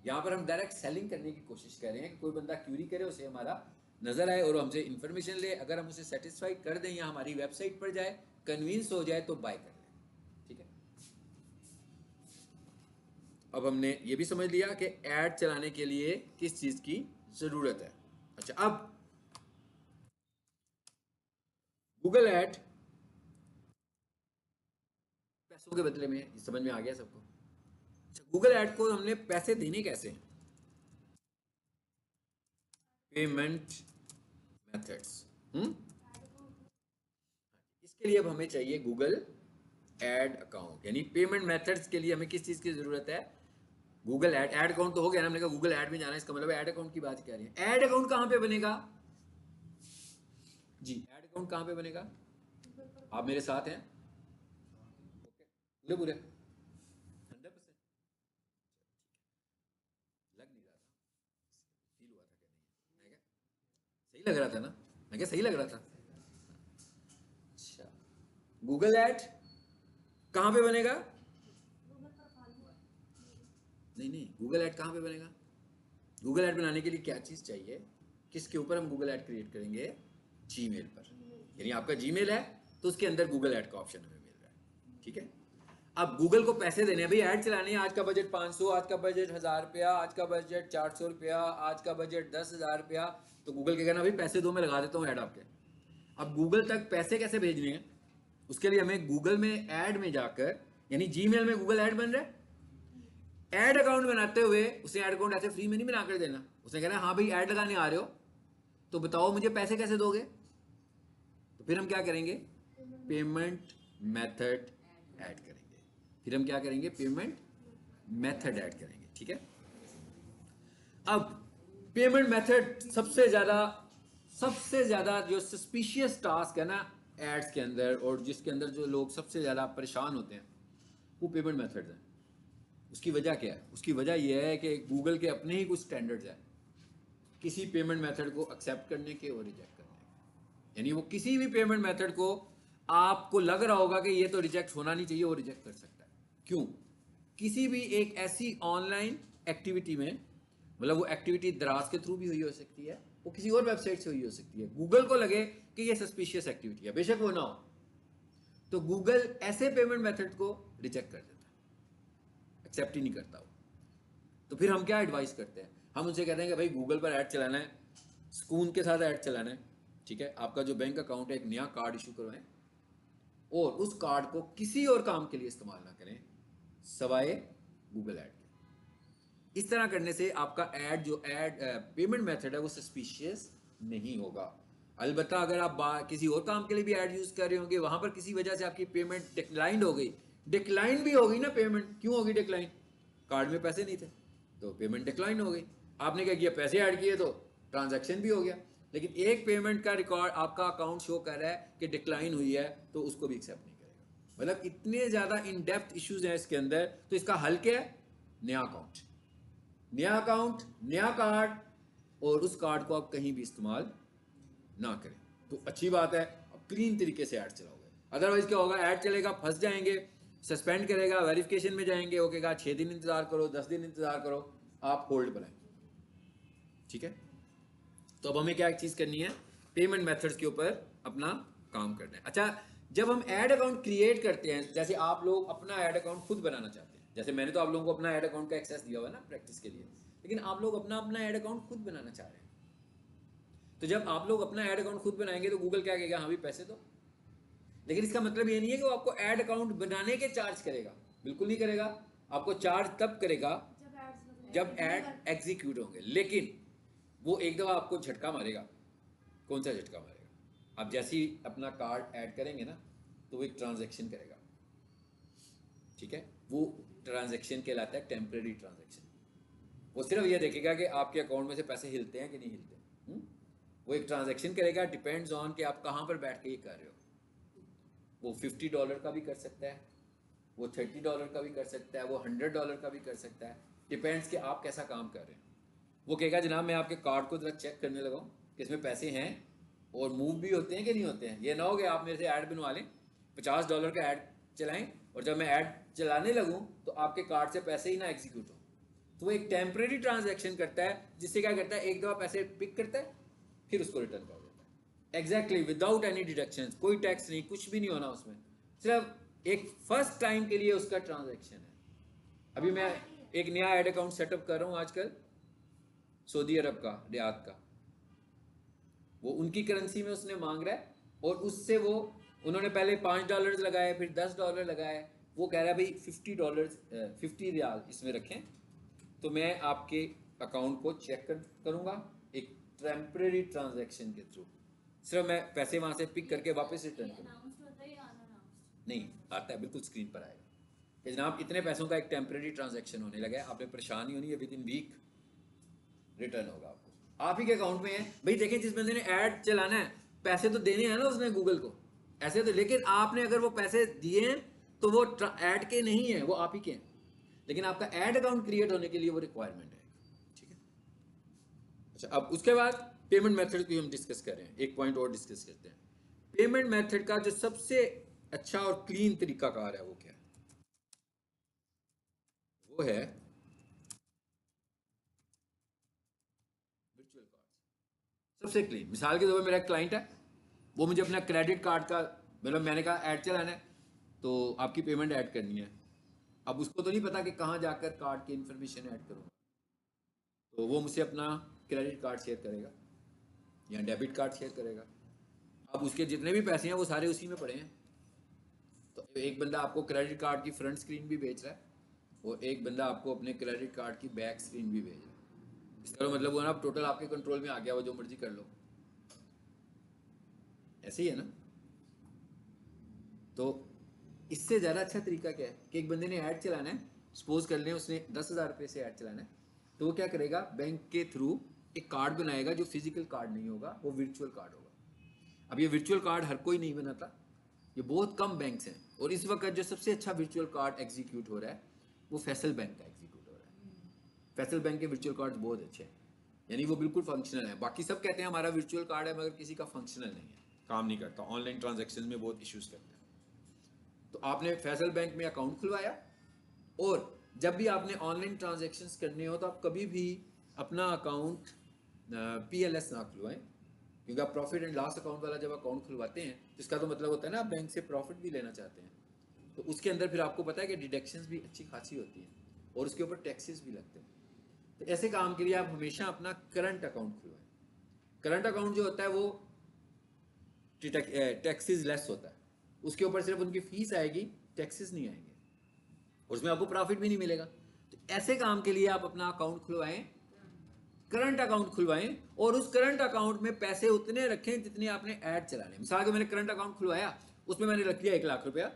यहाँ पर हम डायरेक्ट सेलिंग करने की कोशिश कर रहे हैं कि कोई बंदा क्यूरी करे, उसे हमारा नजर आए और हमसे इंफॉर्मेशन ले, अगर हम उसे सेटिस्फाई कर दें या हमारी वेबसाइट पर जाए, कन्विंस हो जाए तो बाय कर ले, ठीक है। अब हमने ये भी समझ लिया कि ऐड चलाने के लिए किस चीज की जरूरत है। अच्छा, अब गूगल ऐड पैसों के बदले में, समझ में आ गया सबको? अच्छा, गूगल ऐड को हमने पैसे देने कैसे हैं? Payment methods. इसके लिए अब हमें चाहिए गूगल एड अकाउंट, यानी पेमेंट मेथड्स के लिए हमें किस चीज की जरूरत है? गूगल एड अकाउंट तो हो गया ना, हमने कहा गूगल एड में जाना है, इसका मतलब एड अकाउंट की बात कर रही है। एड अकाउंट कहां पे बनेगा जी? एड अकाउंट कहां पे बनेगा? आप मेरे साथ हैं? पूरे पूरे 100% लग नहीं रहा था, फील हुआ था कि नहीं, मैं क्या सही लग रहा था ना, मैं क्या सही लग रहा था? अच्छा, गूगल ऐड कहां पे बनेगा? नहीं नहीं, गूगल ऐड कहां पे बनेगा? गूगल ऐड बनाने के लिए क्या चीज चाहिए? किसके ऊपर हम गूगल ऐड क्रिएट करेंगे? जीमेल पर। यानी आपका जीमेल है तो उसके अंदर गूगल ऐड का ऑप्शन हमें मिल रहा है, ठीक है। अब गूगल को पैसे देने हैं, भाई ऐड चलाने हैं, आज का बजट 500, आज का बजट 1000 रुपया, आज का बजट 400 रुपया, आज का बजट 10,000 रुपया, तो गूगल के कहना भाई पैसे दो, मैं लगा देता हूँ ऐड आपके। अब गूगल तक पैसे कैसे भेजने हैं? उसके लिए हमें गूगल में ऐड में जाकर, यानी जीमेल में गूगल ऐड बन रहा है, ऐड अकाउंट बनाते हुए उसे ऐड अकाउंट ऐसे फ्री में नहीं बना कर देना, उसे कहना हाँ भाई ऐड लगाने आ रहे हो तो बताओ मुझे पैसे कैसे दोगे? तो फिर हम क्या करेंगे? पेमेंट मेथड ऐड करेंगे। फिर हम क्या करेंगे? पेमेंट मेथड ऐड करेंगे, ठीक है। अब पेमेंट मेथड सबसे ज्यादा जो सस्पिशियस टास्क है ना एड्स के अंदर, और जिसके अंदर जो लोग सबसे ज्यादा परेशान होते हैं, वो पेमेंट मेथड्स हैं। उसकी वजह क्या है? उसकी वजह यह है कि गूगल के अपने ही कुछ स्टैंडर्ड्स हैं किसी पेमेंट मेथड को एक्सेप्ट करने के और रिजेक्ट करने के। यानी वो किसी भी पेमेंट मेथड को आपको लग रहा होगा कि ये तो रिजेक्ट होना नहीं चाहिए, वो रिजेक्ट कर सकता है। क्यों? किसी भी एक ऐसी ऑनलाइन एक्टिविटी में, मतलब वो एक्टिविटी दराज के थ्रू भी हुई हो सकती है, वो किसी और वेबसाइट से हुई हो सकती है, गूगल को लगे कि ये सस्पिशियस एक्टिविटी है, बेशक वो ना हो, तो गूगल ऐसे पेमेंट मेथड को रिजेक्ट कर देता है, एक्सेप्ट ही नहीं करता वो। तो फिर हम क्या एडवाइस करते हैं? हम उनसे कहते हैं कि भाई गूगल पर ऐड चलाना है, सुकून के साथ ऐड चलाना है, ठीक है, आपका जो बैंक अकाउंट है एक नया कार्ड इशू करवाएं और उस कार्ड को किसी और काम के लिए इस्तेमाल ना करें सवाए गूगल ऐड के। इस तरह करने से आपका ऐड जो ऐड पेमेंट मेथड है वो सस्पिशियस नहीं होगा। अलबत्ता अगर आप किसी और काम के लिए भी ऐड यूज कर रहे होंगे, वहां पर किसी वजह से आपकी पेमेंट डिक्लाइंड हो गई, डिक्लाइन भी होगी ना पेमेंट, क्यों होगी डिक्लाइन? कार्ड में पैसे नहीं थे तो पेमेंट डिक्लाइन हो गई। आपने क्या किया, पैसे ऐड किए तो ट्रांजैक्शन भी हो गया, लेकिन एक पेमेंट का रिकॉर्ड आपका अकाउंट शो कर रहा है कि डिक्लाइन हुई है तो उसको भी एक्सेप्ट नहीं करेगा। मतलब इतने ज़्यादा इन डेप्थ इश्यूज हैं इसके अंदर। तो इसका हल क्या है? नया अकाउंट, नया अकाउंट, नया कार्ड, और उस कार्ड को आप कहीं भी इस्तेमाल ना करें तो अच्छी बात है, आप क्लीन तरीके से ऐड चलाओगे। अदरवाइज क्या होगा, ऐड चलेगा, फंस जाएंगे, सस्पेंड करेगा, वेरिफिकेशन में जाएंगे, वो कहेगा 6 दिन इंतजार करो, 10 दिन इंतजार करो, आप होल्ड पर आएंगे। ठीक है, तो अब हमें क्या एक चीज़ करनी है, पेमेंट मेथड्स के ऊपर अपना काम करना है। अच्छा, जब हम ऐड अकाउंट क्रिएट करते हैं, जैसे आप लोग अपना ऐड अकाउंट खुद बनाना चाहते हैं, जैसे मैंने तो आप लोगों को अपना ऐड अकाउंट का एक्सेस दिया हुआ है ना प्रैक्टिस के लिए, लेकिन आप लोग अपना अपना ऐड अकाउंट खुद बनाना चाह रहे हैं। तो जब आप लोग अपना ऐड अकाउंट खुद बनाएंगे तो गूगल क्या कहेगा, हाँ भी पैसे दो। लेकिन इसका मतलब ये नहीं है कि वो आपको ऐड अकाउंट बनाने के चार्ज करेगा, बिल्कुल नहीं करेगा। आपको चार्ज तब करेगा जब ऐड एग्जीक्यूट होंगे, लेकिन वो एक दफ़ा आपको झटका मारेगा। कौन सा झटका मारेगा? आप जैसे ही अपना कार्ड ऐड करेंगे ना तो वो एक ट्रांजैक्शन करेगा, ठीक है, वो ट्रांजैक्शन कहलाता है टेम्परेरी ट्रांजैक्शन। वो सिर्फ ये देखेगा कि आपके अकाउंट में से पैसे हिलते हैं कि नहीं हिलते। वो एक ट्रांजैक्शन करेगा, डिपेंड्स ऑन कि आप कहाँ पर बैठ के ये कर रहे हो। वो $50 का भी कर सकता है, वो $30 का भी कर सकता है, वो $100 का भी कर सकता है, डिपेंड्स कि आप कैसा काम कर रहे हैं। वो कहेगा जनाब मैं आपके कार्ड को जरा चेक करने लगा कि इसमें पैसे हैं और मूव भी होते हैं कि नहीं होते हैं। ये ना हो कि आप मेरे से ऐड बनवा लें, $50 का ऐड चलाएं और जब मैं ऐड चलाने लगूं तो आपके कार्ड से पैसे ही ना एग्जीक्यूट हो। तो वो एक टेम्परेरी ट्रांजैक्शन करता है, जिससे क्या करता है, एक दफ़ा पैसे पिक करता है फिर उसको रिटर्न कर देता है। एग्जैक्टली विदाउट एनी डिडक्शन, कोई टैक्स नहीं, कुछ भी नहीं होना उसमें, सिर्फ एक फर्स्ट टाइम के लिए उसका ट्रांजैक्शन है। अभी मैं एक नया ऐड अकाउंट सेटअप कर रहा हूँ आजकल, सऊदी अरब का, रियाद का। वो उनकी करेंसी में उसने मांग रहा है और उससे वो उन्होंने पहले $5 लगाए, फिर $10 लगाए। वो कह रहा है भाई $50 रियाल इसमें रखें तो मैं आपके अकाउंट को चेक करूँगा एक टेम्परेरी ट्रांजैक्शन के थ्रू। सिर्फ मैं पैसे वहाँ से पिक करके वापस रिटर्न करूँगा। नहीं आता है, बिल्कुल स्क्रीन पर आएगा कि जनाब इतने पैसों का एक टेम्परेरी ट्रांजैक्शन होने लगा है, आपने परेशानी होनी है, विद इन वीक रिटर्न होगा आपको, आप ही के अकाउंट में है। भाई देखें, जिस बंदे ने ऐड चलाना है पैसे तो देने हैं ना उसने गूगल को, ऐसे तो, लेकिन आपने अगर वो पैसे दिए हैं तो वो ऐड के नहीं है, वो आप ही के हैं, लेकिन आपका ऐड अकाउंट क्रिएट होने के लिए वो रिक्वायरमेंट है। ठीक है, अच्छा, अब उसके बाद पेमेंट मेथड की हम डिस्कस कर रहे हैं, एक पॉइंट और डिस्कस करते हैं। पेमेंट मेथड का जो सबसे अच्छा और क्लीन तरीकाकार है वो क्या है? वो है वर्चुअल कार्ड। सबसे क्लीन, मिसाल के तौर पर मेरा क्लाइंट है, वो मुझे अपना क्रेडिट कार्ड का, मतलब मैंने कहा ऐड चलाना है तो आपकी पेमेंट ऐड करनी है। अब उसको तो नहीं पता कि कहाँ जाकर कार्ड की इन्फॉर्मेशन ऐड करूँगा, तो वो मुझसे अपना क्रेडिट कार्ड शेयर करेगा या डेबिट कार्ड शेयर करेगा। अब उसके जितने भी पैसे हैं वो सारे उसी में पड़े हैं। तो एक बंदा आपको क्रेडिट कार्ड की फ्रंट स्क्रीन भी बेच रहा है और एक बंदा आपको अपने क्रेडिट कार्ड की बैक स्क्रीन भी भेज रहा है। इसका मतलब वो ना टोटल आपके कंट्रोल में आ गया, वो जो मर्जी कर लो। ऐसे ही है ना? तो इससे ज़्यादा अच्छा तरीका क्या है कि एक बंदे ने ऐड चलाना है, सपोज कर लें उसने $10,000 से ऐड चलाना है, तो वो क्या करेगा, बैंक के थ्रू एक कार्ड बनाएगा जो फिजिकल कार्ड नहीं होगा, वो वर्चुअल कार्ड होगा। अब ये वर्चुअल कार्ड हर कोई नहीं बनाता, ये बहुत कम बैंक्स हैं, और इस वक्त जो सबसे अच्छा वर्चुअल कार्ड एग्जीक्यूट हो रहा है वो फैसल बैंक का एग्जीक्यूट हो रहा है। फैसल बैंक के वर्चुअल कार्ड बहुत अच्छे हैं, यानी वो बिल्कुल फंक्शनल है। बाकी सब कहते हैं हमारा वर्चुअल कार्ड है, मगर किसी का फंक्शनल नहीं है, काम नहीं करता, ऑनलाइन ट्रांजेक्शन में बहुत इश्यूज करता है। तो आपने फैसल बैंक में अकाउंट खुलवाया, और जब भी आपने ऑनलाइन ट्रांजेक्शन्स करने हो तो आप कभी भी अपना अकाउंट PLS ना खुलवाएं, क्योंकि आप प्रॉफिट एंड लॉस अकाउंट वाला जब अकाउंट खुलवाते हैं तो इसका तो मतलब होता है ना आप बैंक से प्रॉफिट भी लेना चाहते हैं, तो उसके अंदर फिर आपको पता है कि डिडक्शंस भी अच्छी खासी होती हैं और उसके ऊपर टैक्सेस भी लगते हैं। तो ऐसे काम के लिए आप हमेशा अपना करंट अकाउंट खुलवाएं। करंट अकाउंट जो होता है वो टैक्सेस लेस होता है, उसके ऊपर सिर्फ उनकी फीस आएगी, टैक्सेस नहीं आएंगे, उसमें आपको प्रॉफिट भी नहीं मिलेगा। तो ऐसे काम के लिए आप अपना अकाउंट खुलवाएं, करंट अकाउंट खुलवाएं, और उस करंट अकाउंट में पैसे उतने रखें जितने आपने ऐड चलाने। मिसाल के मैंने करंट अकाउंट खुलवाया, उसमें मैंने रख लिया 1 लाख रुपया,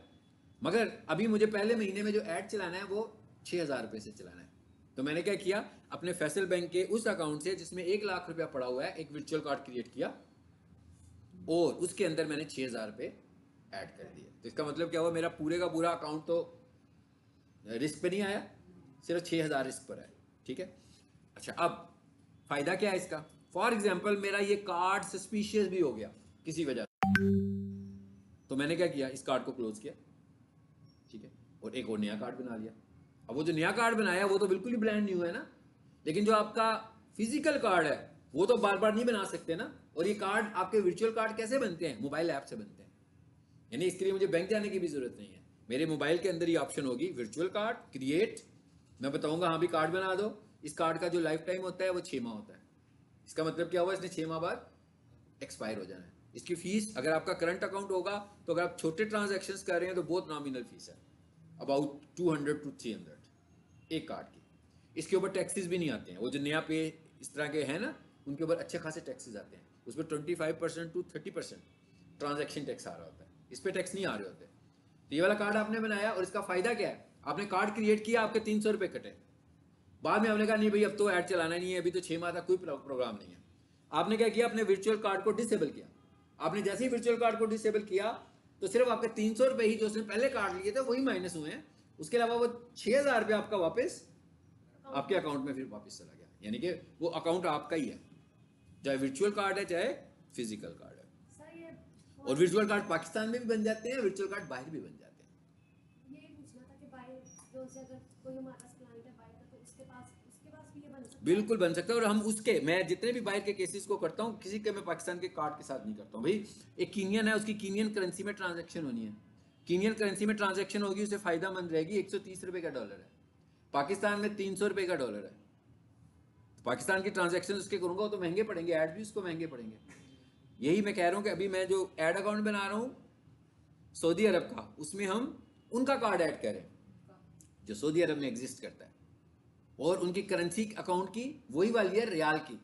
मगर अभी मुझे पहले महीने में जो ऐड चलाना है वो 6,000 रुपये से चलाना है। तो मैंने क्या किया, अपने फैसल बैंक के उस अकाउंट से जिसमें 1 लाख रुपया पड़ा हुआ है, एक वर्चुअल कार्ड क्रिएट किया और उसके अंदर मैंने 6,000 रुपये ऐड कर दिए। तो इसका मतलब क्या हुआ, मेरा पूरे का पूरा अकाउंट तो रिस्क पे नहीं आया, सिर्फ 6,000 रिस्क पर है। ठीक है, अच्छा अब फायदा क्या है इसका। फॉर एग्जाम्पल मेरा ये कार्ड सस्पिशियस भी हो गया किसी वजह से, तो मैंने क्या किया, इस कार्ड को क्लोज किया, ठीक है, और एक और नया कार्ड बना लिया। अब वो जो नया कार्ड बनाया वो तो बिल्कुल ही ब्रांड न्यू है ना, लेकिन जो आपका फिजिकल कार्ड है वो तो बार बार नहीं बना सकते ना। और ये कार्ड, आपके वर्चुअल कार्ड कैसे बनते हैं, मोबाइल ऐप से बनते हैं, यानी इसके लिए मुझे बैंक जाने की भी जरूरत नहीं है। मेरे मोबाइल के अंदर ये ऑप्शन होगी, वर्चुअल कार्ड क्रिएट, मैं बताऊंगा हाँ भी कार्ड बना दो। इस कार्ड का जो लाइफ टाइम होता है वो 6 माह होता है। इसका मतलब क्या हुआ, इसने 6 माह बाद एक्सपायर हो जाना है। इसकी फीस, अगर आपका करंट अकाउंट होगा तो अगर आप छोटे ट्रांजैक्शंस कर रहे हैं तो बहुत नॉमिनल फीस है, अबाउट 200 to 300 एक कार्ड की। इसके ऊपर टैक्सेस भी नहीं आते हैं, वो जो नया पे इस तरह के हैं ना, उनके ऊपर अच्छे खासे टैक्सेस आते हैं, उस पर 25% to 30% ट्रांजैक्शन टैक्स आ रहा होता है, इस पर टैक्स नहीं आ रहे होते। तो ये वाला कार्ड आपने बनाया और इसका फायदा क्या है, आपने कार्ड क्रिएट किया, आपके 300 रुपये कटे, बाद में आपने कहा नहीं भाई अब तो ऐड चलाना नहीं है, अभी तो 6 माह तक कोई प्रोग्राम नहीं है। आपने क्या किया, अपने वर्चुअल कार्ड को डिसेबल किया। आपने जैसे ही वर्चुअल कार्ड को डिसेबल किया तो सिर्फ आपके 300 रुपये ही जो उसने पहले कार्ड लिए थे वही माइनस हुए हैं, उसके अलावा वो 6,000 रुपये आपका वापस आपके अकाउंट में फिर वापस चला गया। यानी कि वो अकाउंट आपका ही है, चाहे वर्चुअल कार्ड है चाहे फिजिकल कार्ड है। सर ये और वर्चुअल कार्ड पाकिस्तान में भी बन जाते हैं, वर्चुअल कार्ड बाहर भी बन जाते हैं। ये पूछना था कि बाहर जो से अगर कोई हमारा क्लाइंट है बाहर का, तो उसके पास भी ये बन सकता है? बिल्कुल बन सकता है, और हम उसके, मैं जितने भी बाहर के केसेस को करता हूँ, किसी के मैं पाकिस्तान के कार्ड के साथ नहीं करता हूँ। भाई एक कीनियन है, उसकी कीनियन करेंसी में ट्रांजैक्शन होनी है, कीनियन करेंसी में ट्रांजैक्शन होगी, उसे फायदा मंद रहेगी। 130 रुपये का डॉलर है, पाकिस्तान में 300 रुपये का डॉलर है। पाकिस्तान की ट्रांजैक्शन उसके करूँगा तो महंगे पड़ेंगे, ऐड भी उसको महंगे पड़ेंगे। यही मैं कह रहा हूँ कि अभी मैं जो ऐड अकाउंट बना रहा हूँ सऊदी अरब का, उसमें हम उनका कार्ड ऐड करें जो सऊदी अरब में एग्जिस्ट करता है, और उनकी करेंसी अकाउंट की वही वाली है रियाल की,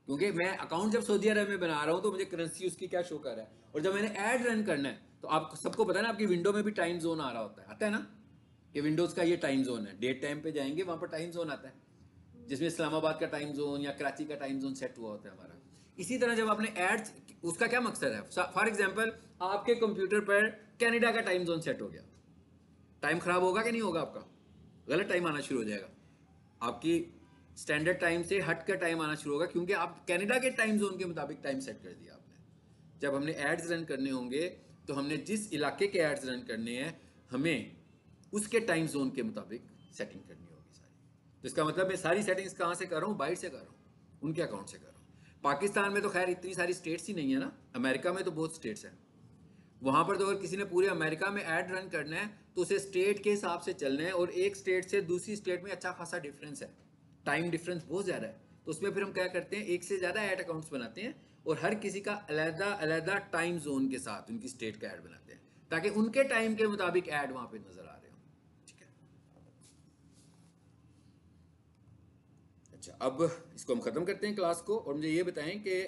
क्योंकि मैं अकाउंट जब सऊदी अरब में बना रहा हूँ तो मुझे करेंसी उसकी क्या शो कर रहा है। और जब मैंने ऐड रन करना है तो आप सबको पता है ना, आपकी विंडो में भी टाइम जोन आ रहा होता है, आता है ना, कि विंडोज़ का ये टाइम जोन है, डेट टाइम पे जाएंगे वहाँ पर टाइम जोन आता है, जिसमें इस्लामाबाद का टाइम जोन या कराची का टाइम जोन सेट हुआ होता है हमारा। इसी तरह जब आपने ऐड, उसका क्या मकसद है, फॉर एग्जाम्पल आपके कंप्यूटर पर कनाडा का टाइम जोन सेट हो गया, टाइम खराब होगा कि नहीं होगा, आपका गलत टाइम आना शुरू हो जाएगा, आपकी स्टैंडर्ड टाइम से हट कर टाइम आना शुरू होगा, क्योंकि आप कनाडा के टाइम जोन के मुताबिक टाइम सेट कर दिया आपने। जब हमने एड्स रन करने होंगे तो हमने जिस इलाके के एड्स रन करने हैं, हमें उसके टाइम जोन के मुताबिक सेटिंग करनी होगी सारी। तो इसका मतलब मैं सारी सेटिंग्स कहाँ से कर रहा हूँ, बाहर से कर रहा हूँ, उनके अकाउंट से कर रहा हूँ। पाकिस्तान में तो खैर इतनी सारी स्टेट्स ही नहीं है ना, अमेरिका में तो बहुत स्टेट्स हैं, वहाँ पर तो अगर किसी ने पूरे अमेरिका में ऐड रन करना है तो उसे स्टेट के हिसाब से चलना है, और एक स्टेट से दूसरी स्टेट में अच्छा खासा डिफरेंस है, टाइम डिफरेंस बहुत ज़्यादा है। तो उसमें फिर हम क्या करते हैं, एक से ज़्यादा ऐड अकाउंट्स बनाते हैं और हर किसी का अलहदा अलहदा टाइम जोन के साथ उनकी स्टेट का ऐड बनाते हैं, ताकि उनके टाइम के मुताबिक ऐड वहाँ पे नज़र आ रहे हो। ठीक है, अच्छा अब इसको हम ख़त्म करते हैं क्लास को, और मुझे ये बताएं कि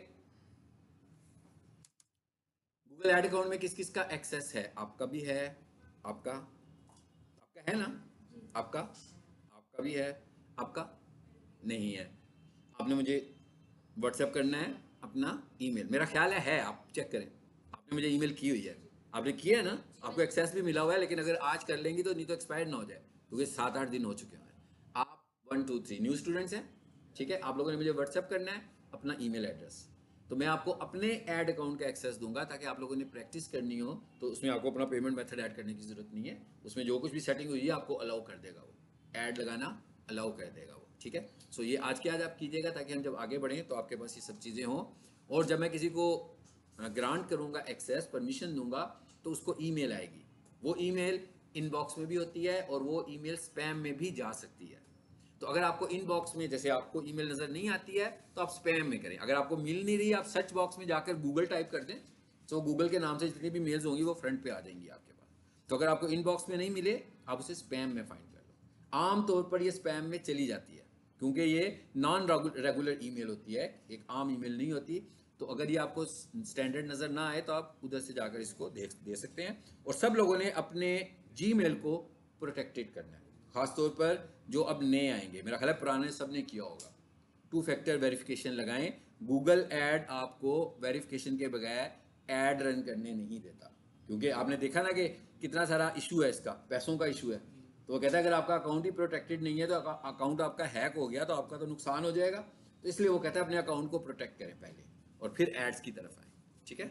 गूगल ऐड अकाउंट में किस किस का एक्सेस है। आपका भी है, आपका आपका है ना, आपका आपका भी है, आपका नहीं है। आपने मुझे व्हाट्सएप करना है अपना ईमेल, मेरा ख्याल है आप चेक करें, आपने मुझे ईमेल की हुई है, आपने किया है ना, आपको एक्सेस भी मिला हुआ है, लेकिन अगर आज कर लेंगी तो नहीं तो एक्सपायर ना हो जाए, क्योंकि 7-8 दिन हो चुके हैं। आप 1 2 3 न्यू स्टूडेंट्स हैं, ठीक है, आप लोगों ने मुझे व्हाट्सएप करना है अपना ईमेल एड्रेस, तो मैं आपको अपने ऐड अकाउंट का एक्सेस दूंगा, ताकि आप लोगों ने प्रैक्टिस करनी हो तो उसमें आपको अपना पेमेंट मेथड ऐड करने की ज़रूरत नहीं है, उसमें जो कुछ भी सेटिंग हुई है आपको अलाउ कर देगा, वो ऐड लगाना अलाउ कर देगा वो। ठीक है, सो ये आज के आज आप कीजिएगा, ताकि हम जब आगे बढ़ें तो आपके पास ये सब चीज़ें हों। और जब मैं किसी को ग्रांट करूँगा एक्सेस, परमिशन दूंगा, तो उसको ईमेल आएगी, वो ईमेल इनबॉक्स में भी होती है और वो ईमेल स्पैम में भी जा सकती है। तो अगर आपको इनबॉक्स में जैसे आपको ईमेल नजर नहीं आती है तो आप स्पैम में करें। अगर आपको मिल नहीं रही, आप सर्च बॉक्स में जाकर गूगल टाइप कर दें, तो गूगल के नाम से जितनी भी मेल्स होंगी वो फ्रंट पे आ जाएंगी आपके पास। तो अगर आपको इनबॉक्स में नहीं मिले, आप उसे स्पैम में फाइंड कर लो। आमतौर पर ये स्पैम में चली जाती है क्योंकि ये नॉन रेगुलर ईमेल होती है, एक आम ईमेल नहीं होती। तो अगर ये आपको स्टैंडर्ड नज़र ना आए तो आप उधर से जाकर इसको दे सकते हैं। और सब लोगों ने अपने जीमेल को प्रोटेक्टेड करना है, खासतौर पर जो अब नए आएंगे। मेरा ख्याल है पुराने सब ने किया होगा। 2 फैक्टर वेरिफिकेशन लगाएं। गूगल ऐड आपको वेरिफिकेशन के बगैर ऐड रन करने नहीं देता, क्योंकि आपने देखा ना कि कितना सारा इशू है, इसका पैसों का इशू है। तो वो कहता है अगर आपका अकाउंट ही प्रोटेक्टेड नहीं है तो अकाउंट आपका हैक हो गया तो आपका तो नुकसान हो जाएगा। तो इसलिए वो कहता है अपने अकाउंट को प्रोटेक्ट करें पहले और फिर एड्स की तरफ आए। ठीक है।